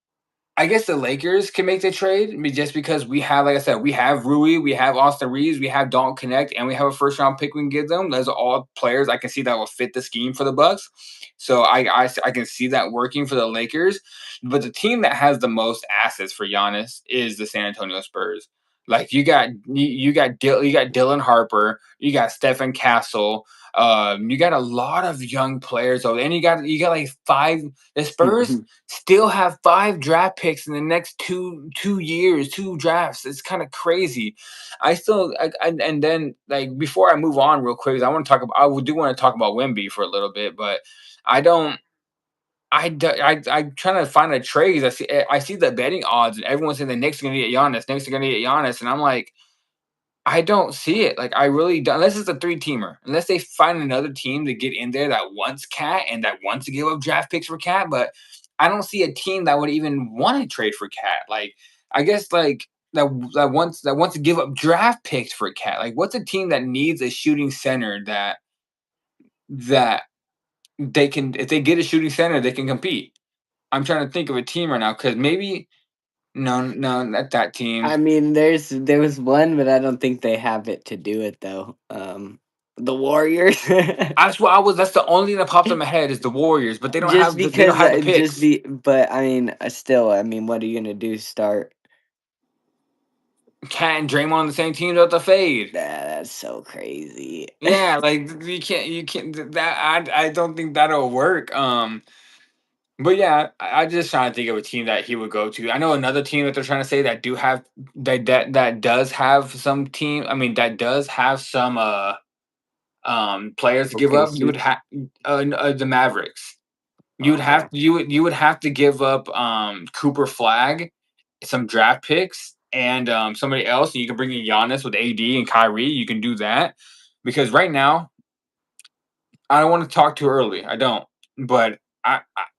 I guess the Lakers can make the trade just because we have, like I said, we have Rui, we have Austin Reeves, we have Dalton Connect, and we have a first round pick we can give them. Those are all players I can see that will fit the scheme for the Bucks. So I can see that working for the Lakers. But the team that has the most assets for Giannis is the San Antonio Spurs. Like you got Dylan Harper, you got Stephen Castle, you got a lot of young players. Oh, and you got like five. The Spurs still have 5 draft picks in the next 2 years, 2 drafts. It's kind of crazy. And then like before I move on real quick, I do want to talk about Wemby for a little bit, but I don't. I'm trying to find a trade 'cause I see the betting odds and everyone's saying the Knicks are gonna get Giannis, Knicks are gonna get Giannis, and I'm like, I don't see it. Like I really don't unless it's a 3 teamer. Unless they find another team to get in there that wants Cat and that wants to give up draft picks for Cat, but I don't see a team that would even want to trade for Cat. Like I guess like that wants to give up draft picks for Cat. Like what's a team that needs a shooting center that they can if they get a shooting center, they can compete. I'm trying to think of a team right now because maybe no, not that team. I mean, there was one, but I don't think they have it to do it though. The Warriors. That's the only thing that popped in my head is the Warriors, but Just they don't because, have the picks. but I mean, still, I mean, what are you gonna do? Start? Cat and Draymond on the same team without the fade. That's so crazy. Yeah, like you can't that I don't think that'll work. But yeah, I just trying to think of a team that he would go to. I know another team that they're trying to say that do have that does have some team. I mean that does have some players to give up. You OKC. would have the Mavericks. Okay. You would have to give up Cooper Flag, some draft picks, and somebody else, and you can bring in Giannis with AD and Kyrie. You can do that because right now I don't want to talk too early. I don't, but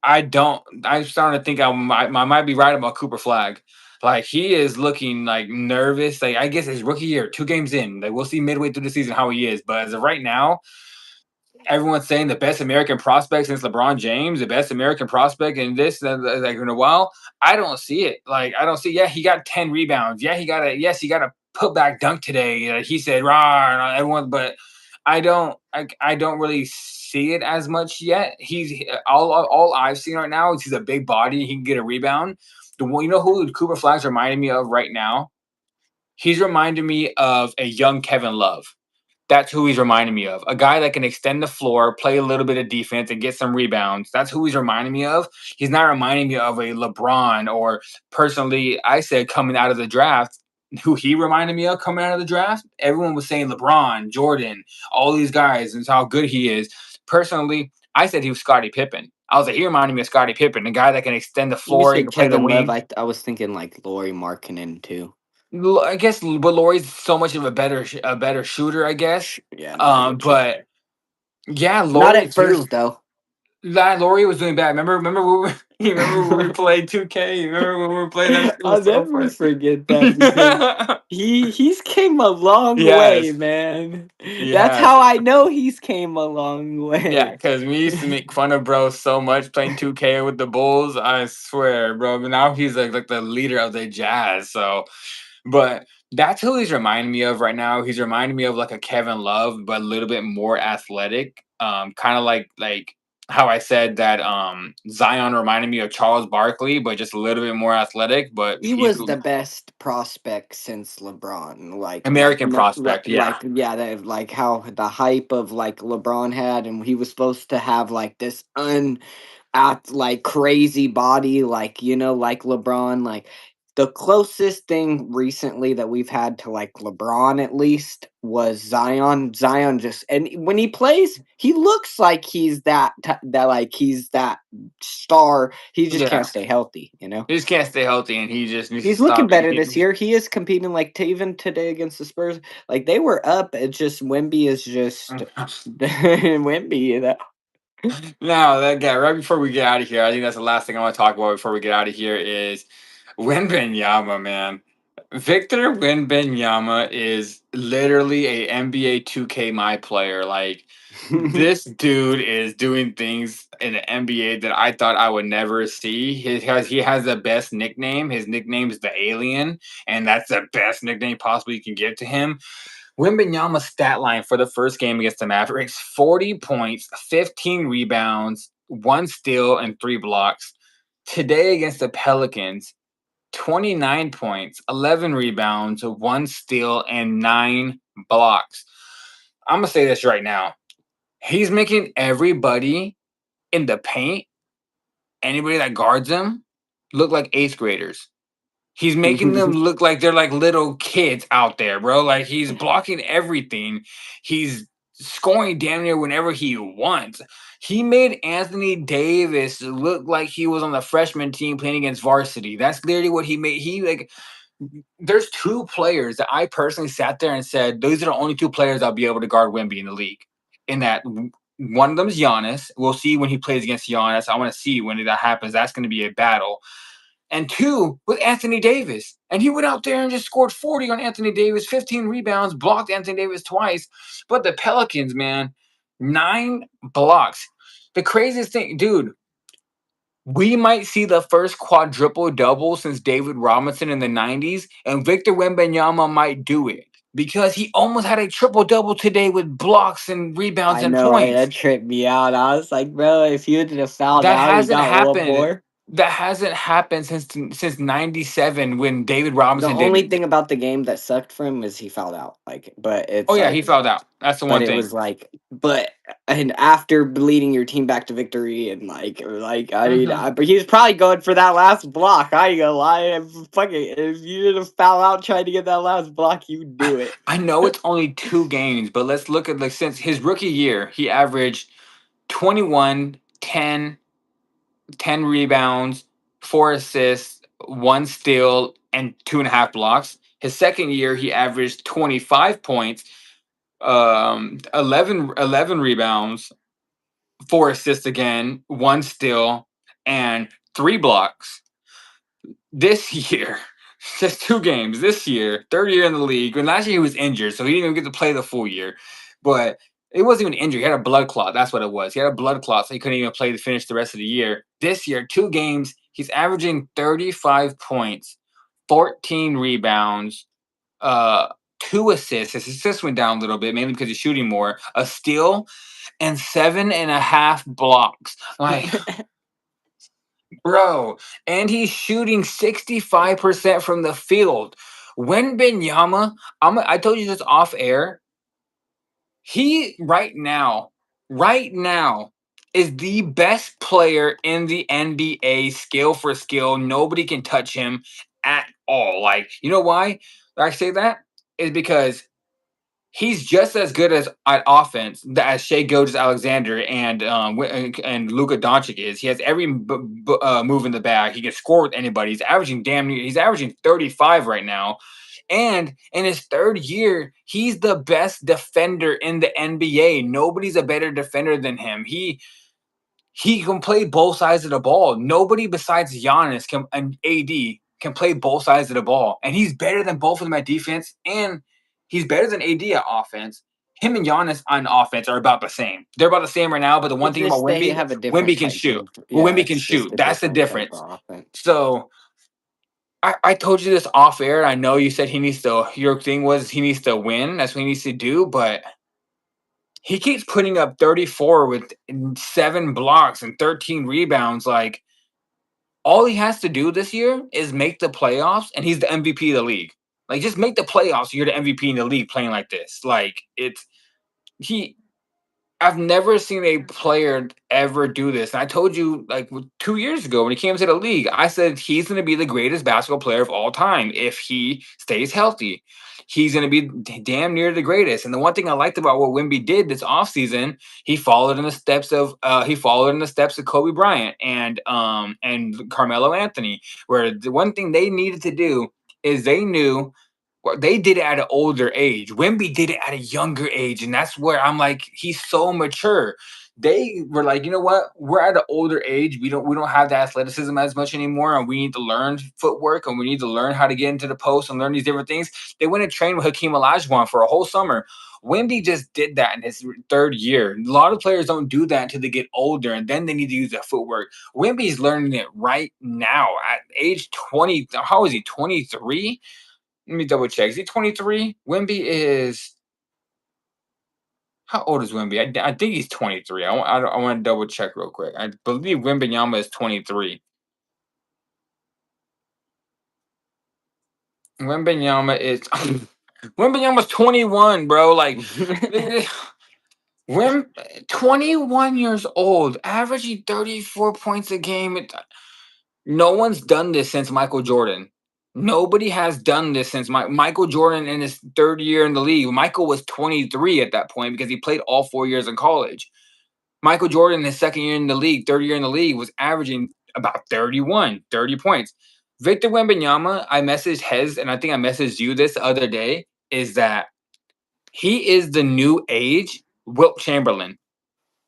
I don't. I'm starting to think I might be right about Cooper Flag. Like he is looking like nervous. Like I guess his rookie year, 2 games in. Like we'll see midway through the season how he is. But as of right now, everyone's saying the best American prospect since LeBron James, the best American prospect in this like in a while. I don't see it. Like I don't see. Yeah, he got 10 rebounds. Yeah, he got a put back dunk today. He said rah, everyone, but I don't really see it as much yet. He's all I've seen right now is he's a big body. He can get a rebound. The one you know who Cooper Flagg's reminding me of right now? He's reminding me of a young Kevin Love. That's who he's reminding me of. A guy that can extend the floor, play a little bit of defense, and get some rebounds. That's who he's reminding me of. He's not reminding me of a LeBron or personally, I said coming out of the draft, who he reminded me of coming out of the draft. Everyone was saying LeBron, Jordan, all these guys, and how good he is. Personally, I said he was Scottie Pippen. I was like, he reminded me of Scottie Pippen, the guy that can extend the You floor, he said can play the Kevin Love. wing. I was thinking like Laurie Markkinen too. I guess, but Laurie's so much of a better shooter, I guess. Yeah, not a good shooter. But yeah, Not Laurie at too. first though. Laurie was doing bad. Remember when you remember when we played 2K? You remember when we were playing that? It I'll was so never funny. forget that because he's came a long way, Yes, man. That's yes, how I know he's came a long yeah. way. Because we used to make fun of bro so much playing 2K with the Bulls. I swear, bro. But now he's like the leader of the Jazz. So, but that's who he's reminding me of right now. He's reminding me of like a Kevin Love, but a little bit more athletic. Kind of like how I said that Zion reminded me of Charles Barkley, but just a little bit more athletic. But He he's was the best prospect since LeBron. American prospect. Yeah, Yeah, like how the hype of like LeBron had, and he was supposed to have like this at like crazy body, like like LeBron. Like the closest thing recently that we've had to like LeBron at least was Zion. Zion just and when he plays, he looks like he's that like he's that star. He just yeah. can't stay healthy. He just can't stay healthy, and he just needs to He's looking stop better this eating. year. He is competing like even today against the Spurs. Like they were up. It's just Wimby is just Wimby. Now that guy, right before we get out of here, I think that's the last thing I want to talk about before we get out of here is Wembanyama, man. Victor Wembanyama is literally a NBA 2K my player. Like this dude is doing things in the NBA that I thought I would never see. He has the best nickname. His nickname is the Alien, and that's the best nickname possible you can give to him. Wembanyama's stat line for the first game against the Mavericks: 40 points, 15 rebounds, one steal, and three blocks. Today against the Pelicans, 29 points, 11 rebounds, one steal, and nine blocks. I'm going to say this right now. He's making everybody in the paint, anybody that guards him, look like eighth graders. He's making them look like they're like little kids out there, bro. Like he's blocking everything. He's scoring damn near whenever he wants. He made Anthony Davis look like he was on the freshman team playing against varsity. That's literally what he made. He like there's two players that I personally sat there and said, those are the only two players I'll be able to guard Wemby in the league. In that one of them is Giannis. We'll see when he plays against Giannis. I want to see when that happens. That's going to be a battle and two with Anthony Davis. And he went out there and just scored 40 on Anthony Davis, 15 rebounds, blocked Anthony Davis twice. But the Pelicans, man, nine blocks. The craziest thing, dude, we might see the first quadruple double since David Robinson in the 90s, and Victor Wembanyama might do it because he almost had a triple double today with blocks and rebounds I and know, points. that tripped me out. I was like, bro, if you didn't have fouled That out, he hasn't got one happened. more. That hasn't happened since '97 when David The Robinson did only it. thing about the game that sucked for him is he fouled out. Like, but Oh it's yeah, he like, fouled out. That's the but one it thing. was like, and after leading your team back to victory and like I mean, Mhm. but he was probably going for that last block. I ain't gonna lie, if you didn't foul out trying to get that last block, you do it. I know it's only two games, but let's look at like since his rookie year, he averaged 21, 10, 10 rebounds, four assists, one steal, and two and a half blocks. His second year, he averaged 25 points, 11 rebounds, four assists again, one steal, and three blocks. This year, just two games this year, third year in the league. And last year he was injured, so he didn't even get to play the full year. But It wasn't even injury. He had a blood clot. That's what it was. He had a blood clot, so he couldn't even play to finish the rest of the year. This year, 2 games, he's averaging 35 points, 14 rebounds, uh, 2 assists. His assists went down a little bit, mainly because he's shooting more. A steal and 7.5 blocks. Like, bro, and he's shooting 65% from the field. When Benyama, I told you this off air. He right now is the best player in the NBA skill for skill. Nobody can touch him at all. Like, you know why I say that? Is because he's just as good as at offense as Shea Gilgeous-Alexander and Luka Doncic is. He has every move in the bag. He can score with anybody. He's averaging damn near. He's averaging 35 right now. And in his third year, he's the best defender in the NBA. Nobody's a better defender than him. He can play both sides of the ball. Nobody besides Giannis and AD can play both sides of the ball. And he's better than both of them at defense, and he's better than AD at offense. Him and Giannis on offense are about the same. They're about the same right now, but the one It's thing about just they Wemby, have a different Wemby can type shoot. of Well, yeah, Wemby can it's just shoot. a That's the different type difference. of offense. So I told you this off air. I know you said he needs to. Your thing was he needs to win. That's what he needs to do. But he keeps putting up 34 with 7 blocks and 13 rebounds. Like, all he has to do this year is make the playoffs, and he's the MVP of the league. Like, just make the playoffs. You're the MVP in the league playing like this. Like, he I've never seen a player ever do this. And I told you like 2 years ago when he came to the league, I said he's going to be the greatest basketball player of all time if he stays healthy. He's going to be damn near the greatest. And the one thing I liked about what Wimby did this offseason, he followed in the steps of Kobe Bryant and Carmelo Anthony. Where the one thing they needed to do is they knew they did it at an older age. Wemby did it at a younger age, and that's where I'm like, he's so mature. They were like, you know what? We're at an older age. We don't have the athleticism as much anymore, and we need to learn footwork, and we need to learn how to get into the post and learn these different things. They went and trained with Hakeem Olajuwon for a whole summer. Wemby just did that in his third year. A lot of players don't do that until they get older, and then they need to use their footwork. Wemby's learning it right now at age 20. How is he? 23? Let me double check. Is he 23? Wimby is how old is Wimby? I think he's 23. I want to double check real quick. I believe Wimbenyama is 23. Wimbenyama is Wimbenyama's 21, bro. Like Wim 21 years old, averaging 34 points a game. No one's done this since Michael Jordan. Nobody has done this since Michael Jordan in his third year in the league. Michael was 23 at that point because he played all 4 years in college. Michael Jordan, his second year in the league, third year in the league, was averaging about 30 points. Victor Wembanyama, I messaged Hez, and I think I messaged you this the other day, is that he is the new age Wilt Chamberlain.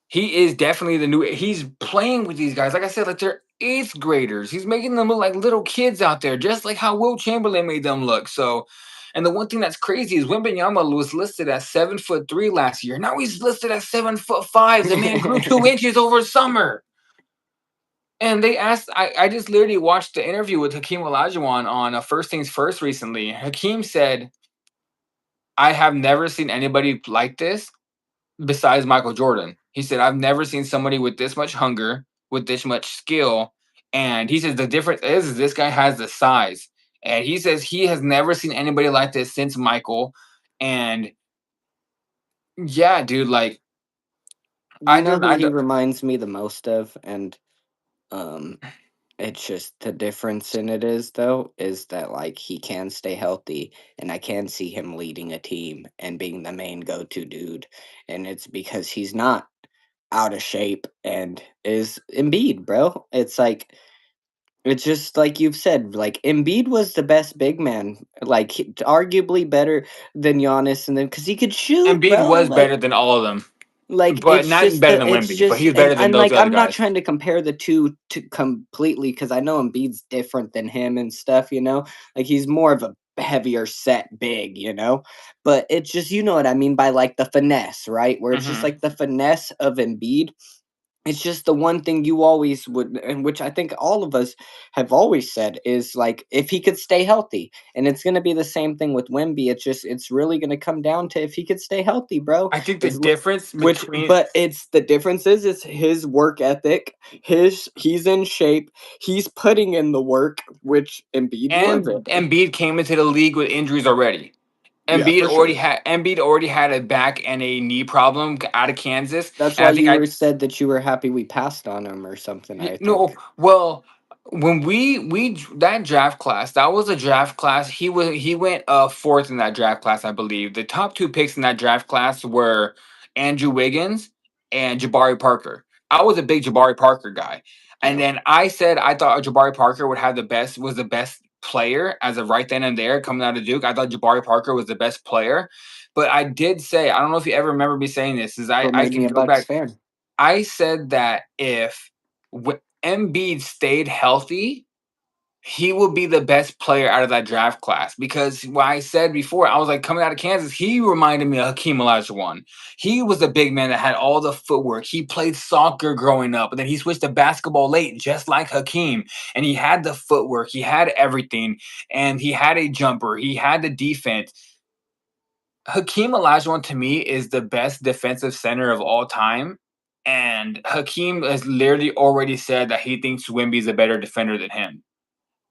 He is definitely the new. He's playing with these guys. Like I said, like they're eighth graders. He's making them look like little kids out there, just like how Will Chamberlain made them look. So, and the one thing that's crazy is Wembanyama was listed at 7'3" last year. Now he's listed at 7'5". The man grew 2 inches over summer. And they asked, I just literally watched the interview with Hakeem Olajuwon on First Things First recently. Hakeem said, I have never seen anybody like this besides Michael Jordan. He said, I've never seen somebody with this much hunger, with this much skill. And he says the difference is this guy has the size. And he says he has never seen anybody like this since Michael. And yeah, dude, like You I know don't who I he don't reminds me the most of, and um, it's just the difference in it is though is that like he can stay healthy, and I can see him leading a team and being the main go-to dude, and it's because he's not out of shape and is Embiid, bro. It's just like you've said, like Embiid was the best big man, like arguably better than Giannis, and then because he could shoot, Embiid bro. was better than all of them. But It's not just better than it's Wemby, but just he's better than and those like other I'm not guys. trying to compare the two to completely because I know Embiid's different than him and stuff, like he's more of a heavier set big, you know? But it's just you know what I mean by, like, the finesse, right? Where it's just, Mhm. like, the finesse of Embiid. It's just the one thing you always would and which I think all of us have always said is, like, if he could stay healthy, and it's gonna be the same thing with Wemby, it's really gonna come down to if he could stay healthy, bro. I think the It's l difference which between but it's the difference is his work ethic, he's in shape, he's putting in the work, which Embiid and wasn't. Embiid came into the league with injuries already. Yeah, for sure. Embiid already had a back and a knee problem out of Kansas, That's and why I think you I were said that you were happy we passed on him or something, I no, think. well, when that draft class, that was a draft class. He went fourth in that draft class, I believe. The top two picks in that draft class were Andrew Wiggins and Jabari Parker. I was a big Jabari Parker guy, and Yeah. then I said I thought Jabari Parker would have the best player as of right then and there coming out of Duke. I thought Jabari Parker was the best player, but I did say I don't know if you ever remember me saying this. Is What I made me can a go Bucks back. fan. I said that if Embiid stayed healthy, he would be the best player out of that draft class because what I said before, I was like coming out of Kansas, he reminded me of Hakeem Olajuwon. He was a big man that had all the footwork. He played soccer growing up, and then he switched to basketball late, just like Hakeem. And he had the footwork, he had everything, and he had a jumper, he had the defense. Hakeem Olajuwon to me is the best defensive center of all time, and Hakeem has literally already said that he thinks Wemby is a better defender than him.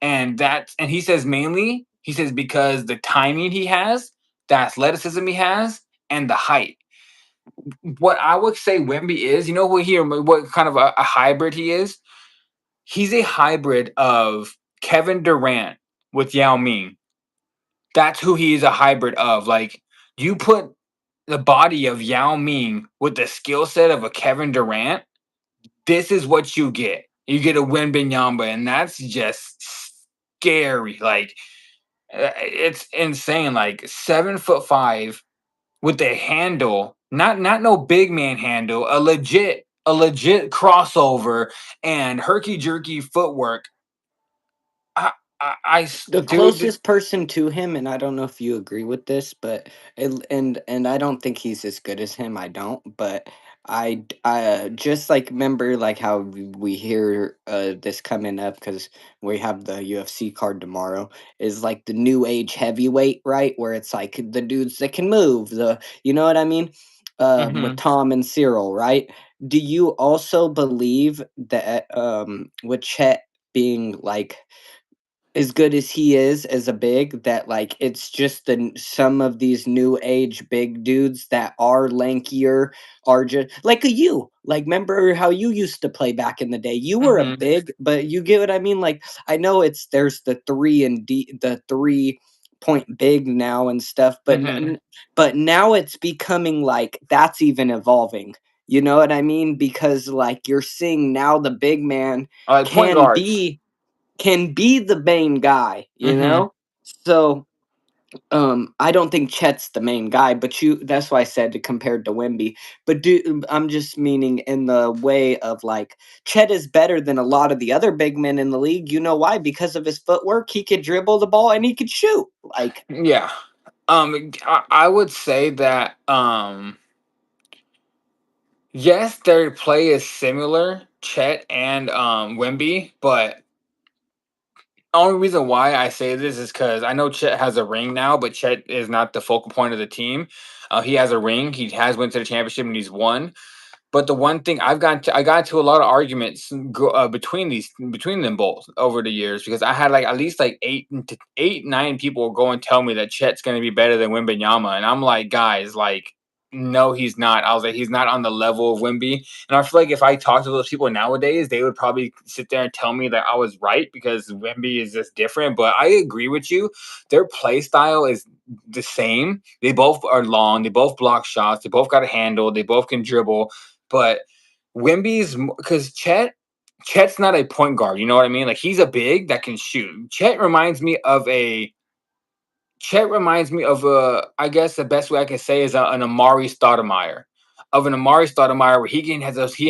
And he says mainly he says because the timing he has, the athleticism he has, and the height. What I would say Wemby is, you know what kind of a hybrid he is? He's a hybrid of Kevin Durant with Yao Ming. That's who he is a hybrid of. Like you put the body of Yao Ming with the skill set of a Kevin Durant, this is what you get. You get a Wembanyama, and that's just scary. Like it's insane. Like 7'5" with a handle, not no big man handle, a legit crossover and herky jerky footwork. I, The dude. closest person to him, and I don't know if you agree with this, but and I don't think he's as good as him. I don't, but I just like remember like how we hear this coming up because we have the UFC card tomorrow. Is like the new age heavyweight, right? Where it's like the dudes that can move. The you know what I mean? With Mhm, Tom and Cyril, right? Do you also believe that with Chet being like as good as he is as a big, that, like, it's just the n some of these new age big dudes that are lankier are just like a you. Like, remember how you used to play back in the day? You were a mhm, big, but you get what I mean? Like, I know there's the 3-point big now and stuff, but mhm. but now it's becoming like that's even evolving. You know what I mean? Because, like, you're seeing now the big man I like point can guards. be can be the main guy, you Mhm. know? So, I don't think Chet's the main guy, but you that's why I said to compared to Wemby. But I'm just meaning in the way of like Chet is better than a lot of the other big men in the league. You know why? Because of his footwork, he could dribble the ball and he could shoot. Like Yeah. I would say that yes, their play is similar, Chet and Wemby, but only reason why I say this is because I know Chet has a ring now, but Chet is not the focal point of the team. He has a ring. He has went to the championship and he's won. But the one thing I got into a lot of arguments between them both over the years because I had like at least like 9 people go and tell me that Chet's going to be better than Wembanyama, and I'm like, guys, like, no, he's not. I was like, he's not on the level of Wemby, and I feel like if I talk to those people nowadays, they would probably sit there and tell me that I was right because Wemby is just different. But I agree with you. Their play style is the same. They both are long. They both block shots. They both got a handle. They both can dribble but Wimby's because Chet's not a point guard. You know what I mean? Like he's a big that can shoot. Chet reminds me of a. I guess the best way I can say is an Amari Stoudemire. of an Amari Stoudemire where he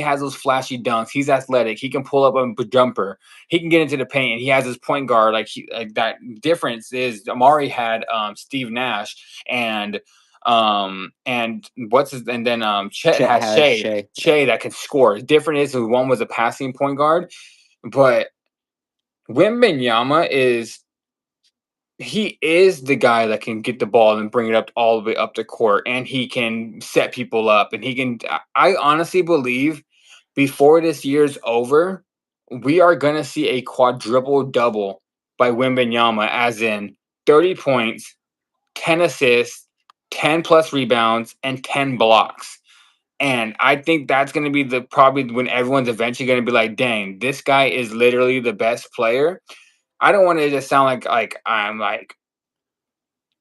has those flashy dunks. He's athletic. He can pull up a jumper. He can get into the paint. And he has his point guard. Like that difference is Amari had Steve Nash and what's his and then Chet Chet has has Shea Shea. Yeah. Shea that can score. Different is one was a passing point guard, but Wembanyama he is the guy that can get the ball and bring it up all the way up the court, and he can set people up, and he can. I honestly believe before this year's over, we are gonna see a quadruple double by Wembanyama, as in 30 points, 10 assists, 10 plus rebounds, and 10 blocks. And I think that's going to be the probably when everyone's eventually going to be like, "Dang, this guy is literally the best player." I don't want to just sound like I'm like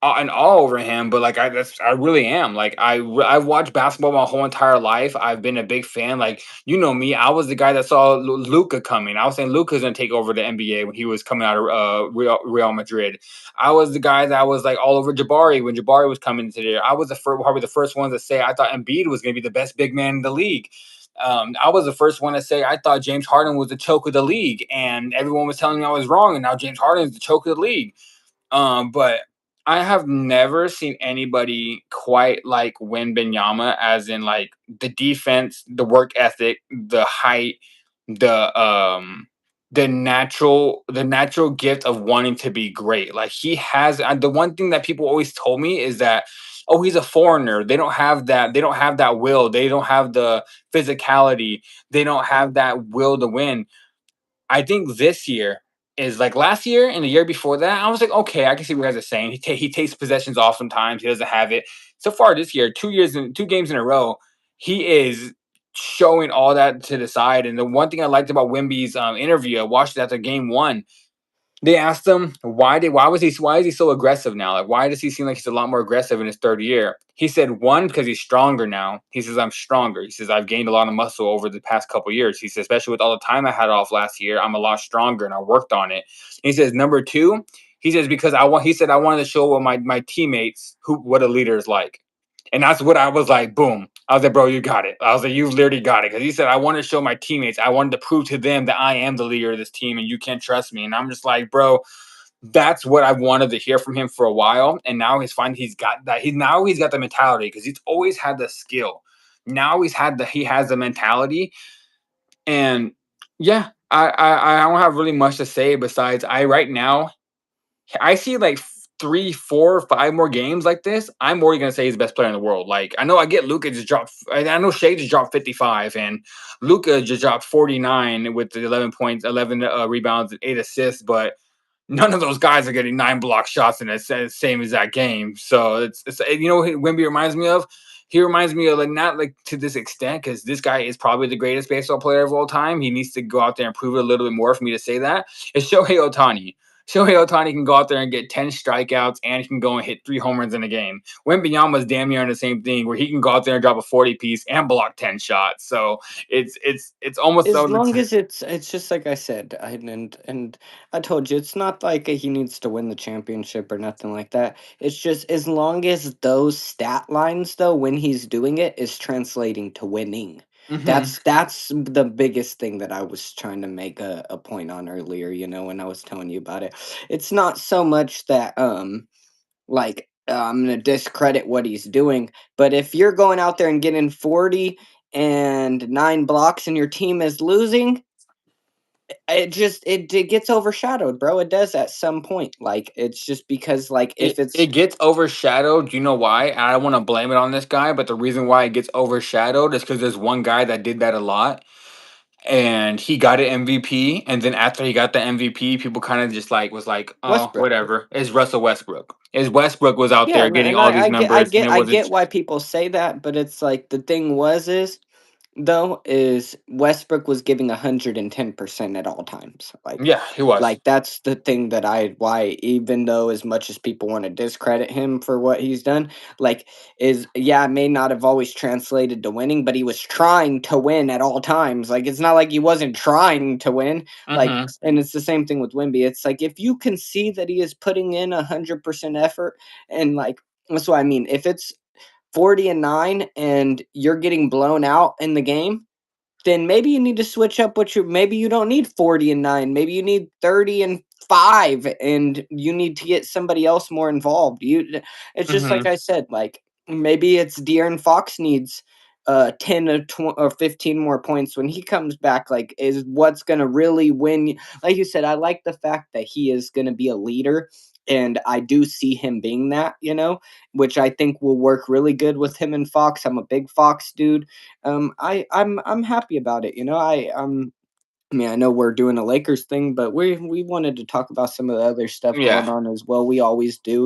and all over him, but I really am. I've watched basketball my whole entire life. I've been a big fan. Like you know me, I was the guy that saw Luca coming. I was saying Luca's gonna take over the NBA when he was coming out of Real Madrid. I was the guy that was like all over Jabari when Jabari was coming to there. I was probably the first one to say I thought Embiid was gonna be the best big man in the league. I was the first one to say I thought James Harden was the choke of the league, and everyone was telling me I was wrong. And now James Harden is the choke of the league. But I have never seen anybody quite like Wembanyama, as in like the defense, the work ethic, the height, the um the natural gift of wanting to be great. Like he has the one thing that people always told me is that oh he's a foreigner. They don't have that will. They don't have the physicality. They don't have that will to win. I think this year is like last year and the year before that. I was like, okay, I can see what you guys are saying. He takes possessions off sometimes. He doesn't have it. So far this year, 2 games in a row, he is showing all that to the side. And the one thing I liked about Wimby's interview, I watched it after game one. They asked him why is he so aggressive now? Like why does he seem like he's a lot more aggressive in his third year? He said one because he's stronger now. He says I'm stronger. He says I've gained a lot of muscle over the past couple years. He says especially with all the time I had off last year, I'm a lot stronger and I worked on it. He says number two, he says because I wanted to show what my teammates what a leader is like. And that's what I was like, boom. I was like, bro, you got it. I was like, you literally got it. Because he said, I want to show my teammates, I wanted to prove to them that I am the leader of this team and you can't trust me. And I'm just like, bro, that's what I wanted to hear from him for a while. And now he's got that. He's got the mentality because he's always had the skill. Now he has the mentality. And yeah, I don't have really much to say besides right now I see like 3, 4, 5 more games like this. I'm already gonna say he's the best player in the world. Like I know I get Luca just dropped. I know Shea just dropped 55, and Luca just dropped 49 with the 11 points, 11 rebounds, and 8 assists. But none of those guys are getting 9 block shots in the same exact game. So it's you know what Wemby reminds me of. He reminds me of like not like to this extent because this guy is probably the greatest baseball player of all time. He needs to go out there and prove it a little bit more for me to say that. It's Shohei Ohtani. Shohei Ohtani can go out there and get 10 strikeouts and he can go and hit 3 home runs in a game. Wembanyama is damn near on the same thing where he can go out there and drop a 40 piece and block 10 shots. So it's almost As so long as it's just like I said, and I told you, it's not like he needs to win the championship or nothing like that. It's just as long as those stat lines though, when he's doing it, is translating to winning. Mhm. That's the biggest thing that I was trying to make a point on earlier, when I was telling you about it. It's not so much that I'm gonna discredit what he's doing. But if you're going out there and getting 40 and 9 blocks and your team is losing, it gets overshadowed, bro. It does at some point. Like it's just because like if It it's gets overshadowed. You know why? I don't want to blame it on this guy, but the reason why it gets overshadowed is because there's one guy that did that a lot, and he got an MVP. And then after he got the MVP, people kind of just like was like, oh, Westbrook. whatever. It's Russell Westbrook. Is Westbrook was out Yeah, there and, getting and all I, these I get I numbers, and get it I wasn't. get why people say that, but it's like the thing is though is Westbrook was giving 110% at all times. Yeah, he was. Like that's the thing that I why even though as much as people want to discredit him for what he's done, like is yeah, it may not have always translated to winning, but he was trying to win at all times. Like it's not like he wasn't trying to win. Like Hmm. and it's the same thing with Wimby. It's like if you can see that he is putting in 100% effort and like that's what I mean. If it's 40-9 and you're getting blown out in the game, then maybe you need to switch up what you maybe you don't need 40-9, maybe you need 30-5 and you need to get somebody else more involved. It's just like Mhm. I said, like maybe it's De'Aaron Fox needs 10 or 15 more points when he comes back, like is what's going to really win. Like you said, I like the fact that he is going to be a leader, and I do see him being that, which I think will work really good with him and Fox. I'm a big Fox dude. I'm happy about it. I mean, I know we're doing a Lakers thing, but we wanted to talk about some of the other stuff Yeah. going on as well. We always do.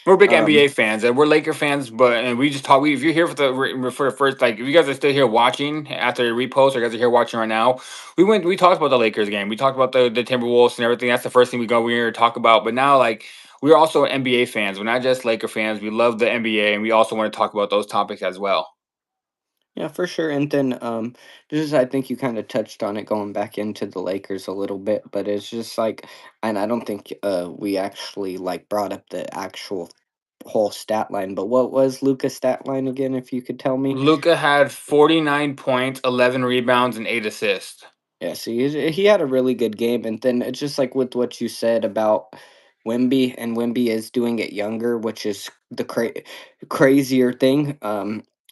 We're big NBA Um, fans, and we're Laker fans. But and we just talk. If you're here for the first, like, if you guys are still here watching after the repost, or you guys are here watching right now, we talked about the Lakers game. We talked about the Timberwolves and everything. That's the first thing we here to talk about. But now, like, we're also NBA fans. We're not just Laker fans. We love the NBA, and we also want to talk about those topics as well. yeah, for sure. And then just I think you kind of touched on it going back into the Lakers a little bit, but it's just like, and I don't think we actually like brought up the actual whole stat line. But what was Luca's stat line again? If you could tell me. Luca had 49 points, 11 rebounds, and 8 assists. Yeah, see, he had a really good game, and then it's just like with what you said about Wemby, and Wemby is doing it younger, which is the crazier thing.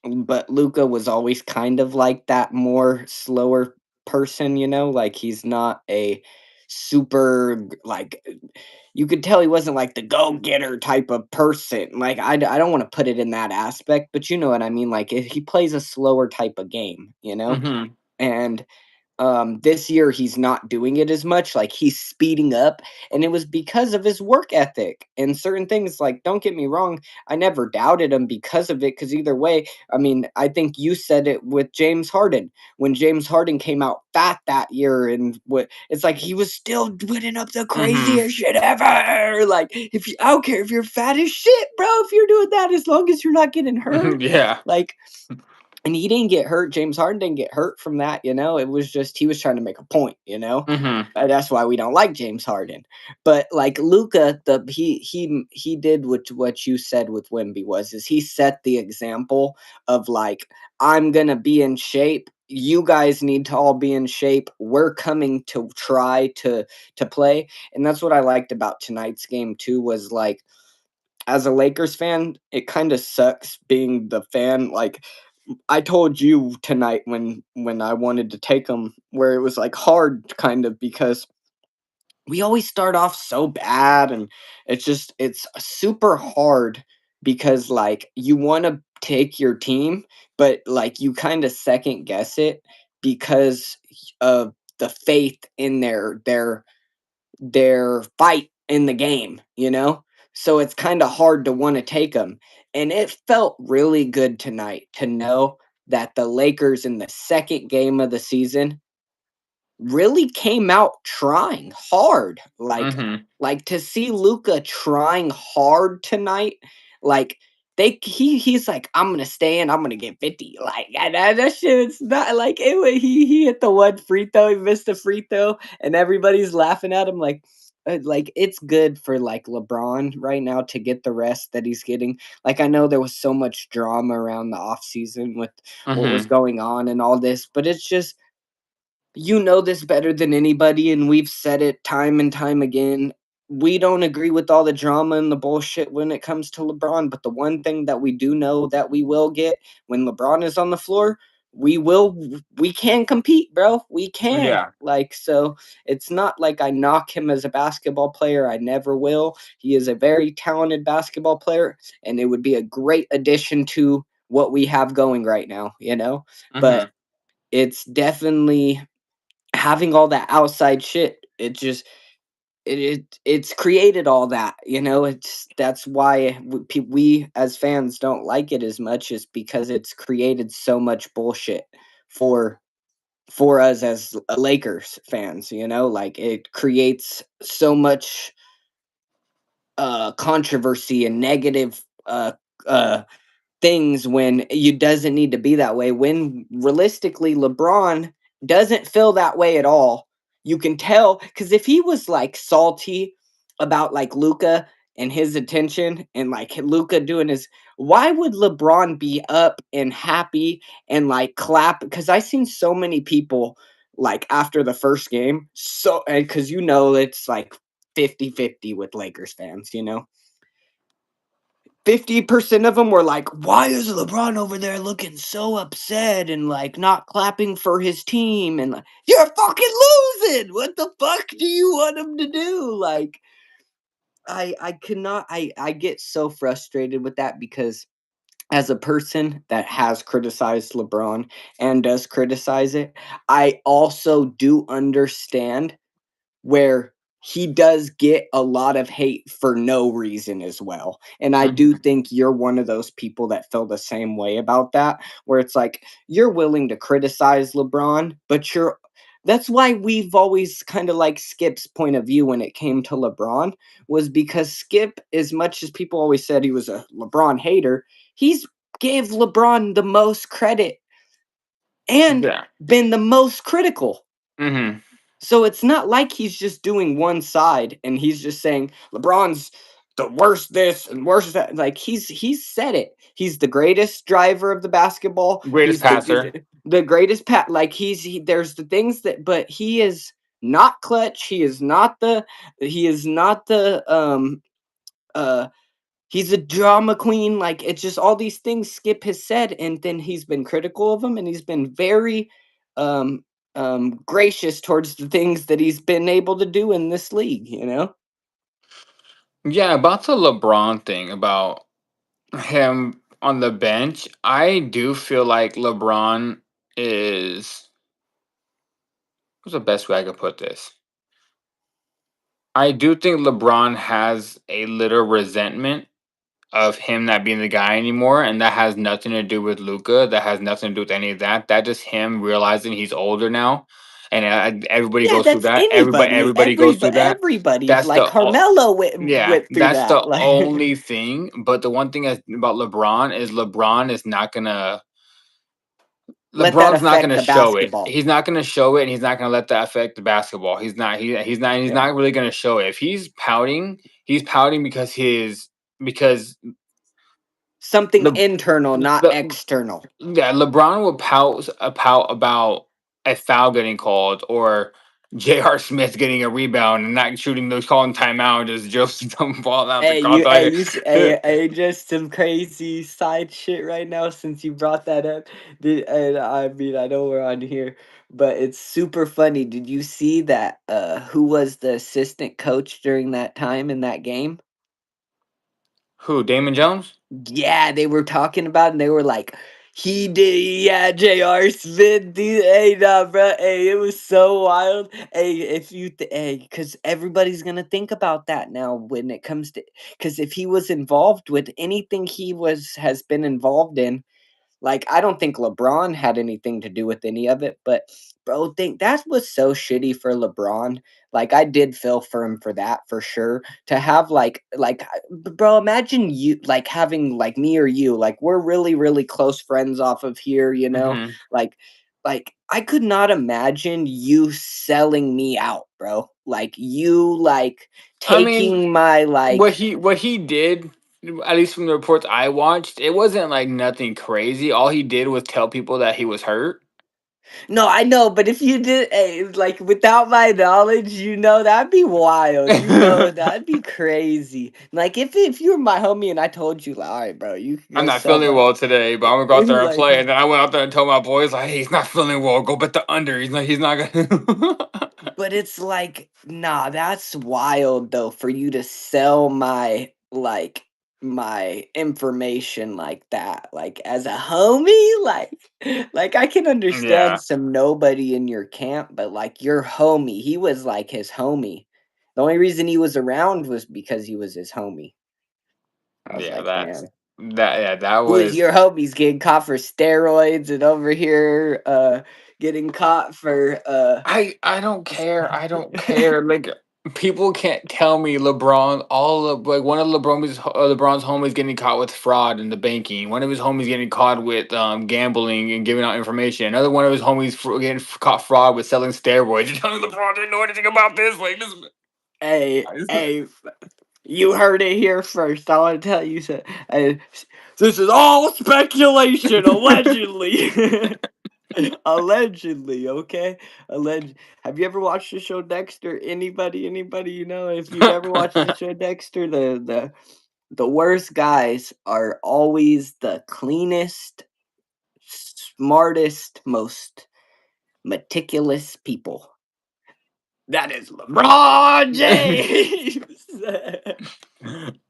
But Luca was always kind of like that more slower person, like he's not a super like you could tell he wasn't like the go getter type of person. Like I don't want to put it in that aspect, but you know what I mean. Like he plays a slower type of game. Hmm. And this year he's not doing it as much, like he's speeding up, and it was because of his work ethic and certain things. Like, don't get me wrong, I never doubted him because of it, because either way, I mean, I think you said it with James Harden when James Harden came out fat that year, and what it's like he was still putting up the Hmm. craziest shit ever. Like, if you, I don't care if you're fat as shit, bro, if you're doing that, as long as you're not getting hurt. Yeah. Like, and he didn't get hurt. James Harden didn't get hurt from that. It was just he was trying to make a point. Hmm. That's why we don't like James Harden. But like Luca, he did what you said with Wimby is he set the example of like, I'm gonna be in shape. You guys need to all be in shape. We're coming to try to play. And that's what I liked about tonight's game too, was like, as a Lakers fan, it kind of sucks being the fan. Like, I told you tonight when I wanted to take them, where it was like hard kind of because we always start off so bad, and it's super hard because like you want to take your team, but like you kind of second guess it because of the faith in their fight in the game. So it's kind of hard to want to take them. And it felt really good tonight to know that the Lakers in the second game of the season really came out trying hard. Hmm. Like to see Luca trying hard tonight, like he's like, I'm gonna stay in, I'm gonna get 50. Like that shit's not like he hit the one free throw, he missed the free throw, and everybody's laughing at him like it's good for like LeBron right now to get the rest that he's getting. Like I know there was so much drama around the offseason with what was Hmm. going on and all this, but it's just, you know this better than anybody, and we've said it time and time again. We don't agree with all the drama and the bullshit when it comes to LeBron, but the one thing that we do know that we will get when LeBron is on the floor, we can compete, bro. We can. Yeah. Like, so it's not like I knock him as a basketball player. I never will. He is a very talented basketball player, and it would be a great addition to what we have going right now. But Hmm. it's definitely having all that outside shit. It's created all that. That's why we as fans don't like it as much, is because it's created so much bullshit for us as Lakers fans. Like it creates so much controversy and negative uh things when you doesn't need to be that way. When realistically, LeBron doesn't feel that way at all. You can tell because if he was like salty about like Luca and his attention and like Luca doing his why would LeBron be up and happy and like clap? Because I seen so many people like after the first game, so because it's like 50-50 with Lakers fans, 50% of them were like, "Why is LeBron over there looking so upset and like not clapping for his team?" And like, "You're fucking losing. What the fuck do you want him to do?" Like, I could not. I get so frustrated with that because as a person that has criticized LeBron and does criticize it, I also do understand where he does get a lot of hate for no reason as well. And I do Mhm. think you're one of those people that feel the same way about that, where it's like you're willing to criticize LeBron, but that's why we've always kind of like Skip's point of view when it came to LeBron was because Skip, as much as people always said he was a LeBron hater, he's gave LeBron the most credit and Yeah. been the most critical. Mhm. So it's not like he's just doing one side and he's just saying LeBron's the worst this and worst that. Like he's said it. He's the greatest driver of the basketball. Greatest He's passer. the greatest like there's the things that but he is not clutch. He is not the uh he's a drama queen. Like it's just all these things Skip has said, and then he's been critical of him, and he's been very um gracious towards the things that he's been able to do in this league. Yeah, about the LeBron thing about him on the bench, I do feel like LeBron is what's the best way I could put this? I do think LeBron has a little resentment of him not being the guy anymore, and that has nothing to do with Luca. That has nothing to do with any of that. That just him realizing he's older now, and everybody Yeah, goes through that's that. anybody. Everybody goes through that. Everybody. That's Like the Carmelo yeah. went through That's that. the Like only thing. But the one thing about LeBron is not gonna let that LeBron's not affect gonna the show it. basketball. He's not gonna show it, and he's not gonna let that affect the basketball. He's Yeah. not really gonna show it. If he's pouting because Something Le, internal, not the external. yeah, LeBron will pout about a foul getting called or J.R. Smith getting a rebound and not shooting those calling timeout just some ball out the contact. Just some crazy side shit right now since you brought that up. And I mean, I know we're on here, but it's super funny. Did you see that? Who was the assistant coach during that time in that game? Who? Damon Jones? Yeah, they were talking about, and they were like, "He did, yeah, J.R. Smith, dude, hey, nah, bro, hey, it was so wild, hey, hey, because everybody's gonna think about that now when it comes to, because if he was involved with anything has been involved in, like, I don't think LeBron had anything to do with any of it, but bro, think that was so shitty for LeBron. Like, I did feel for him for that for sure. To have bro, imagine you like having like me or you, like we're really, really close friends off of here. Hmm. Like I could not imagine you selling me out, bro. Like you like I mean, taking my like what he did, at least from the reports I watched, it wasn't like nothing crazy. All he did was tell people that he was hurt. No, I know, but if you did, like without my knowledge, that'd be wild. That'd be crazy. Like if you were my homie and I told you, like, all right, bro, you could I'm go not sell feeling my, well today, but I'm gonna go out there and like, play. And then I went out there and told my boys, like, hey, he's not feeling well. Go bet the under. He's not gonna. but it's like, nah, that's wild though for you to sell my information like that, like as a homie, like I can understand Yeah, some nobody in your camp, but like your homie, he was like his homie. The only reason he was around was because he was his homie. I was yeah, like, man, that who is was. your homies getting caught for steroids and over here getting caught for I don't care. I don't care. Like people can't tell me LeBron. All of like one of LeBron's homies getting caught with fraud in the banking. One of his homies getting caught with gambling and giving out information. Another one of his homies caught fraud with selling steroids. You're telling me LeBron didn't know anything about this? Like this. hey, hey, you heard it here first. I want to tell you so. This is all speculation, allegedly. Allegedly, okay? Alleged. Have you ever watched the show Dexter? Anybody you know? If you've ever watched the show Dexter, the worst guys are always the cleanest, smartest, most meticulous people. That is LeBron James.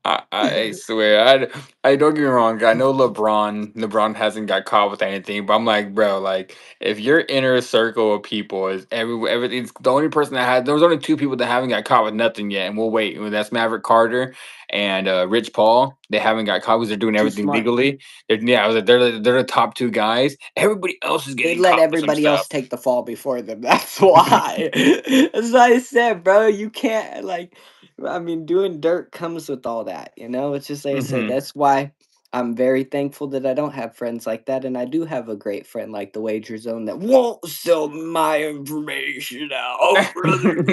I swear, I don't get me wrong. I know LeBron hasn't got caught with anything, but I'm like, bro, like if your inner circle of people is everything's the only person that had. There was only two people that haven't got caught with nothing yet, and we'll wait. And that's Maverick Carter and Rich Paul. They haven't got caught because they're doing Too everything smart. legally. Yeah, I was like, they're the top two guys. Everybody else is They getting let caught with some everybody else stuff. take the fall before them. That's why. That's why I said, bro, you can't like. I mean, doing dirt comes with all that, you know. It's just like I said. Hmm. That's why I'm very thankful that I don't have friends like that, and I do have a great friend like the Wager Zone that won't sell my information out, brother.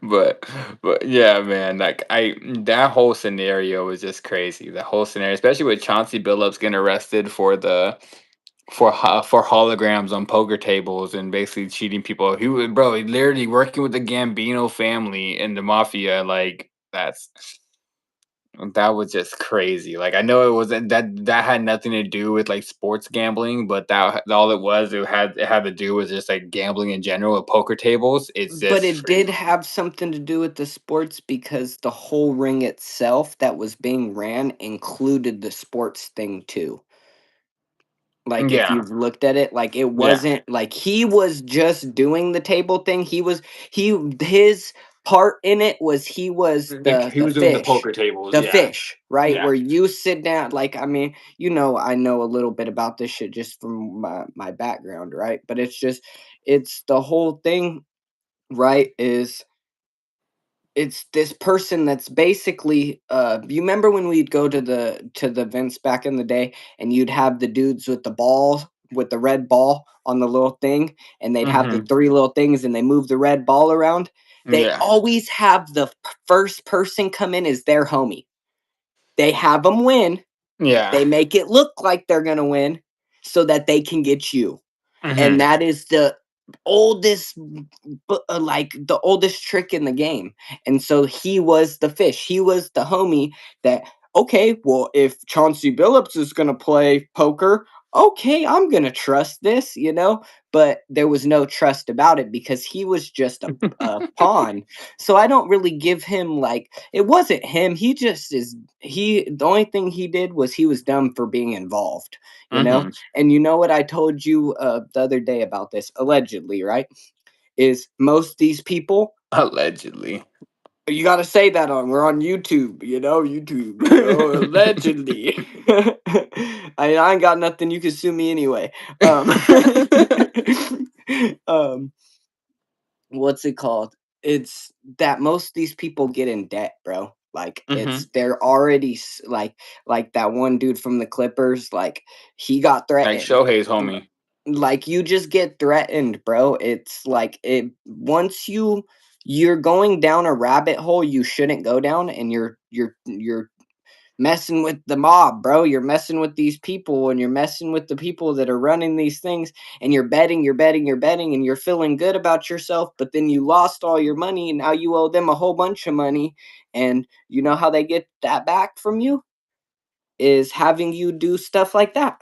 but but yeah, man, like I that whole scenario was just crazy. The whole scenario, especially with Chauncey Billups getting arrested for holograms on poker tables and basically cheating people. He was bro, he literally working with the Gambino family and the mafia. Like that was just crazy. Like I know it wasn't that had nothing to do with like sports gambling, but that all it had to do with just like gambling in general with poker tables. It's But just it did crazy. have something to do with the sports because the whole ring itself that was being ran included the sports thing too. Like, if Yeah, you've looked at it, like, it yeah. wasn't like he was just doing the table thing, he his part in it was he was He was doing the poker tables. the Yeah, fish, right? yeah. Where you sit down like, I mean, you know, I know a little bit about this shit just from my background, right? But it's the whole thing, right, is it's this person that's basically you remember when we'd go to the events back in the day and you'd have the dudes with the ball with the red ball on the little thing and they'd have the Hmm. three little things and they move the red ball around. They Yeah, always have the first person come in as their homie. They have them win. yeah. They make it look like they're going to win so that they can get you, and Hmm. that is the oldest like the oldest trick in the game. And so he was the fish, he was the homie that, okay, well, if Chauncey Billups is going to play poker, okay, I'm going to trust this, you know. But there was no trust about it because he was just a pawn. So I don't really give him like, it wasn't him, he just is, he, the only thing he did was he was dumb for being involved, you know. Hmm. And you know what I told you the other day about this, allegedly, right? Is most these people, Allegedly. you got to say that on, we're on YouTube, you know, allegedly. I ain't got nothing. You can sue me anyway. Um, what's it called? It's that most of these people get in debt, bro. Like Hmm. it's they're already like that one dude from the Clippers. Like he got Like threatened. Shohei's homie. Like you just get threatened, bro. It's like it once you're going down a rabbit hole you shouldn't go down, and you're messing with the mob, bro. You're messing with these people and you're messing with the people that are running these things, and you're betting, and you're feeling good about yourself, but then you lost all your money and now you owe them a whole bunch of money. And you know how they get that back from you is having you do stuff like that.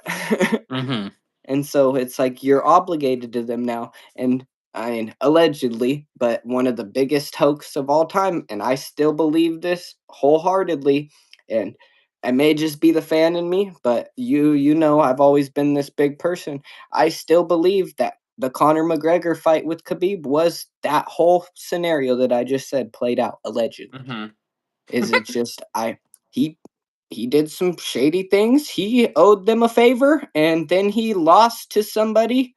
Hmm. And so it's like you're obligated to them now. And I mean, allegedly, but one of the biggest hoax of all time. And I still believe this wholeheartedly. And I may just be the fan in me, but you know, I've always been this big person. I still believe that the Conor McGregor fight with Khabib was that whole scenario that I just said played out allegedly. Hmm. Is it just he he did some shady things. He owed them a favor and then he lost to somebody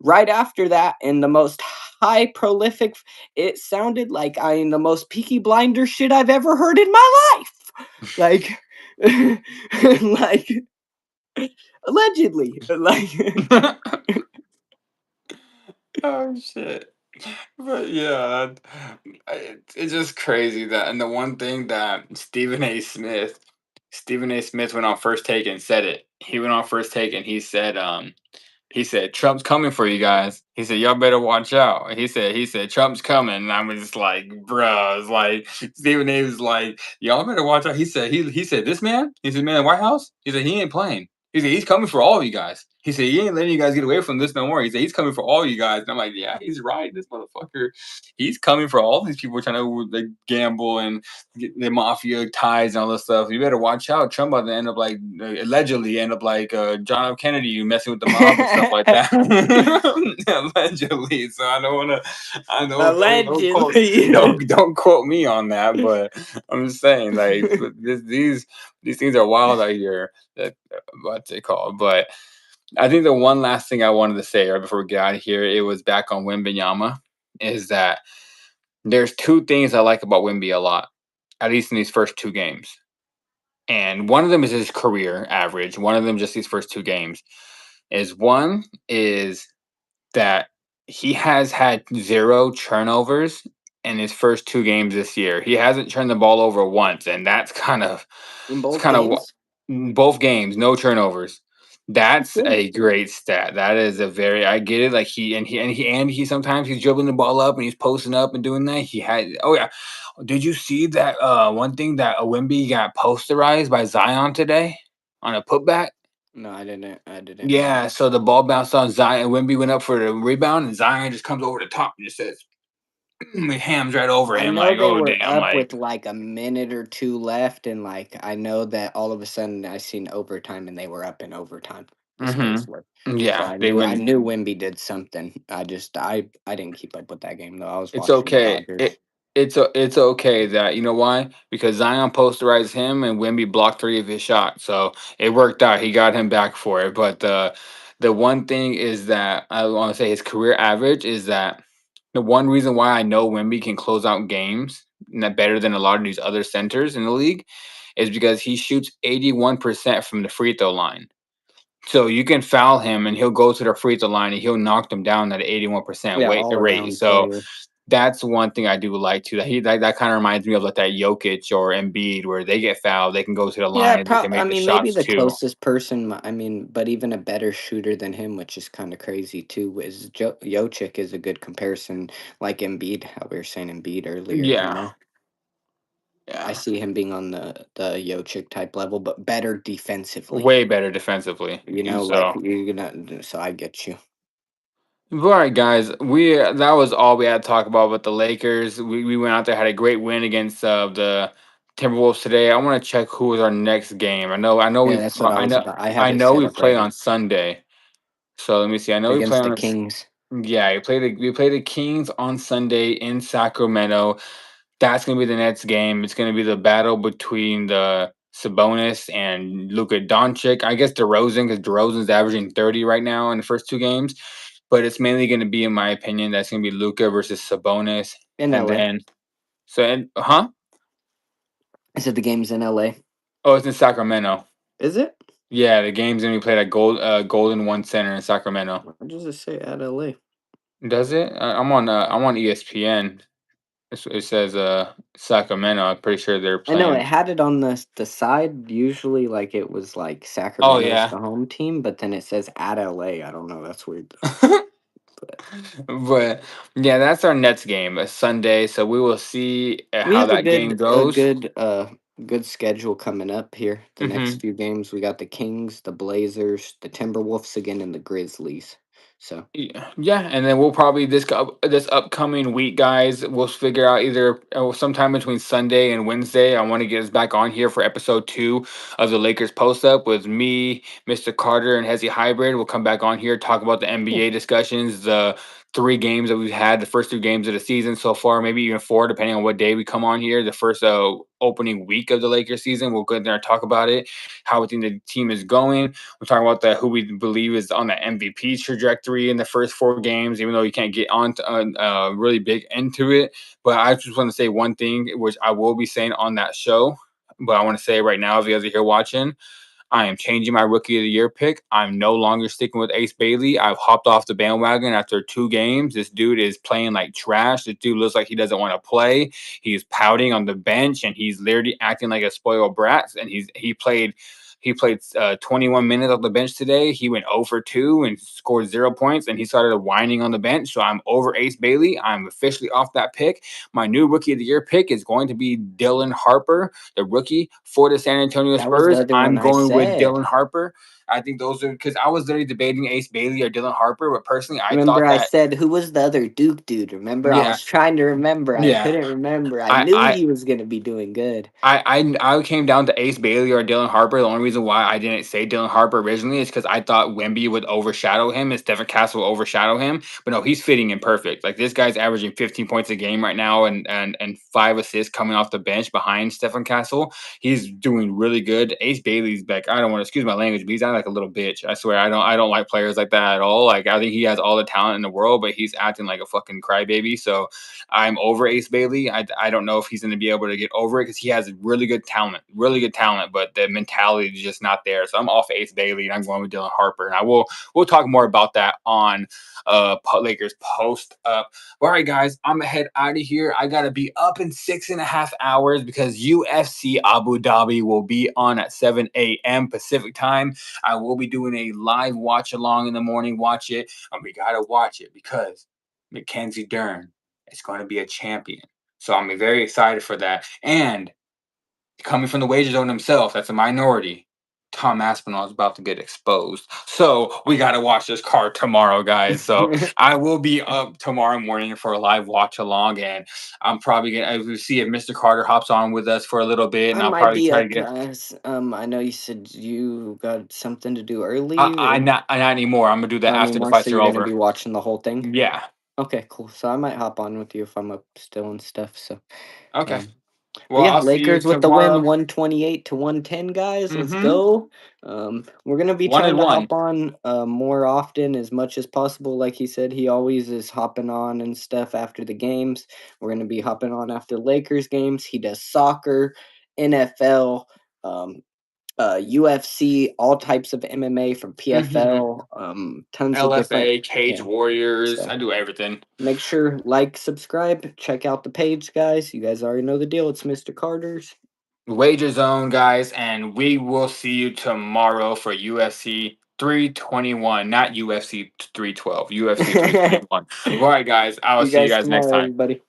right after that in the most high prolific, it sounded like I am the most Peaky Blinder shit I've ever heard in my life. Like like allegedly. Like Oh shit. But yeah, it's just crazy that, and the one thing that Stephen A. Smith Stephen A. Smith went on First Take and said it. He went on First Take and he said, "Trump's coming for you guys." He said, "Y'all better watch out." He said, "Trump's coming." And I was just like, "Bruh," it's like Stephen A. was like, "Y'all better watch out." He said, "This man," he said, "Man, the White House." He said, "He ain't playing." He said, "He's coming for all of you guys." He said, "He ain't letting you guys get away from this no more." He said, "He's coming for all you guys." And I'm like, "Yeah, he's right. This motherfucker, he's coming for all these people trying to like gamble and get the mafia ties and all this stuff. You better watch out. Trump about to end up like allegedly end up like John F. Kennedy, messing with the mob and stuff like that." Allegedly. So I don't want to. I know don't quote Allegedly. don't quote me on that, but I'm just saying like these things are wild out here. That what's it called? But I think the one last thing I wanted to say right before we get out of here, it was back on Wembanyama, is that there's two things I like about Wemby a lot, at least in these first two games. And one of them is his career average. One of them just these first two games is that he has had zero turnovers in his first two games this year. He hasn't turned the ball over once, and that's In it's both kind of games? both games, no turnovers. That's That's good. a great stat. That is a very I get it. Like he sometimes he's dribbling the ball up and he's posting up and doing that. He had oh yeah. Did you see that one thing that Wimby got posterized by Zion today on a putback? No, I didn't know Yeah, that. so the ball bounced on Zion. Wimby went up for the rebound, and Zion just comes over the top and just says, he hams right over I him. know Like, they oh were damn! up Like, with like a minute or two left, and like I know that all of a sudden I seen overtime, and they were up in overtime. The Spurs were, so yeah, they I win. knew Wimby did something. I didn't keep up with that game though. I was It's watching the okay. Dodgers. It's okay that you know why? Because Zion posterized him and Wemby blocked three of his shots, so it worked out. He got him back for it. But the one thing is that I want to say his career average is that the one reason why I know Wemby can close out games better than a lot of these other centers in the league is because he shoots 81% from the free throw line. So you can foul him and he'll go to the free throw line and he'll knock them down at 81% Yeah, weight all rate. around So player. that's one thing I do like too. That kind of reminds me of like that Jokic or Embiid where they get fouled, they can go to the Yeah, line and they can I make the mean, maybe shots the too. closest person. I mean, but even a better shooter than him, which is kind of crazy too, is Jokic is a good comparison. Like Embiid, how we were saying Embiid earlier. Yeah. I Yeah. see him being on the Jokic type level, but better defensively. Way better defensively. And Like so you're gonna. So I get you. all right, guys. We that was all we had to talk about with the Lakers. We went out there, had a great win against the Timberwolves today. I want to check who is our next game. Yeah, that's what I was about. I have I it know set we up play right on here Sunday. So let me see. I know we play against the on Kings. yeah, we play the Kings on Sunday in Sacramento. That's gonna be the next game. It's gonna be the battle between the Sabonis and Luka Doncic. I guess DeRozan, because DeRozan's averaging 30 right now in the first two games. But it's mainly gonna be, in my opinion, that's gonna be Luka versus Sabonis. In And LA. then huh? I said the game's in LA. Oh, it's in Sacramento. Is it? Yeah, the game's gonna be played at Golden One Center in Sacramento. Why does it say at LA? Does it? I'm on ESPN. It says Sacramento. I'm pretty sure they're I know it playing. had it on the side. Usually, like it was like Oh Sacramento's yeah. the home team, but then it says at LA. I don't know. That's weird though. But But yeah, that's our Nets game, a Sunday. So we will see we how have that game a goes. good schedule coming up here. The next hmm few games we got the Kings, the Blazers, the Timberwolves again, and the Grizzlies. So Yeah, and then we'll probably this upcoming week, guys. We'll figure out either sometime between Sunday and Wednesday. I want to get us back on here for episode 2 of the Lakers post up with me, Mr. Carter, and Hezzy Hybrid. We'll come back on here talk about the cool. NBA discussions, the 3 games that we've had, the first 2 games of the season so far, maybe even 4, depending on what day we come on here. The first opening week of the Lakers season, we'll go in there and talk about it, how we think the team is going. We're talking about who we believe is on the MVP trajectory in the first 4 games, even though you can't get on to, really big into it. But I just want to say one thing, which I will be saying on that show, but I want to say right now, if you guys are here watching, I am changing my rookie of the year pick. I'm no longer sticking with Ace Bailey. I've hopped off the bandwagon after 2 games. This dude is playing like trash. This dude looks like he doesn't want to play. He's pouting on the bench and he's literally acting like a spoiled brat. And he played 21 minutes off the bench today. He went 0 for 2 and scored 0 points, and he started whining on the bench. So I'm over Ace Bailey. I'm officially off that pick. My new rookie of the year pick is going to be Dylan Harper, the rookie for the San Antonio That was the Spurs. other one I'm I going with said. Dylan Harper. I think those are because I was literally debating Ace Bailey or Dylan Harper, but personally, I Remember, thought I that, said who was the other Duke dude? Remember, I yeah, was trying to remember. I yeah. couldn't remember. I I, knew I, he was gonna be doing good. I came down to Ace Bailey or Dylan Harper. The only reason why I didn't say Dylan Harper originally is because I thought Wemby would overshadow him and Stephen Castle will overshadow him. But no, he's fitting in perfect. Like this guy's averaging 15 points a game right now and 5 assists coming off the bench behind Stephen Castle. He's doing really good. Ace Bailey's back. I don't want to excuse my language, but he's acting like a little bitch. I swear, I don't like players like that at all. Like I think he has all the talent in the world, but he's acting like a fucking crybaby. So I'm over Ace Bailey. I don't know if he's going to be able to get over it because he has really good talent, but the mentality is just not there. So I'm off Ace Bailey and I'm going with Dylan Harper. And we'll talk more about that on Lakers post up. All right, guys, I'm gonna head out of here. I gotta be up in 6.5 hours because UFC Abu Dhabi will be on at 7 a.m. Pacific time. I will be doing a live watch along in the morning. Watch it, and we gotta watch it because Mackenzie Dern is going to be a champion. So I'm very excited for that. And coming from the wager zone himself, that's a minority. Tom Aspinall is about to get exposed. So we got to watch this card tomorrow, guys. So I will be up tomorrow morning for a live watch along. And I'm probably going to see if Mr. Carter hops on with us for a little bit. I And I'll might probably be try to up, get. guys. I know you said you got something to do early, or Not anymore. I'm going to do that not after the anymore. So fights are you're gonna be over. watching the whole thing. Yeah. Okay, cool. So I might hop on with you if I'm up still and stuff. So, Okay. um, Well, but yeah, I'll see you Lakers with the win, tomorrow. 128 to 110, guys. Let's Mm-hmm. go. We're gonna be One trying and to one. hop on more often as much as possible. Like he said, he always is hopping on and stuff after the games. We're gonna be hopping on after Lakers games. He does soccer, NFL, um, UFC, all types of MMA from Mm-hmm. PFL, tons of different. LFA, Cage Yeah. Warriors. So I do everything. make sure like, subscribe, check out the page, guys. You guys already know the deal. It's Mr. Carter's. Wager Zone, guys, and we will see you tomorrow for UFC 321, not UFC 312, UFC See 321. All right, guys, I will you see you guys guys next tomorrow, time. everybody.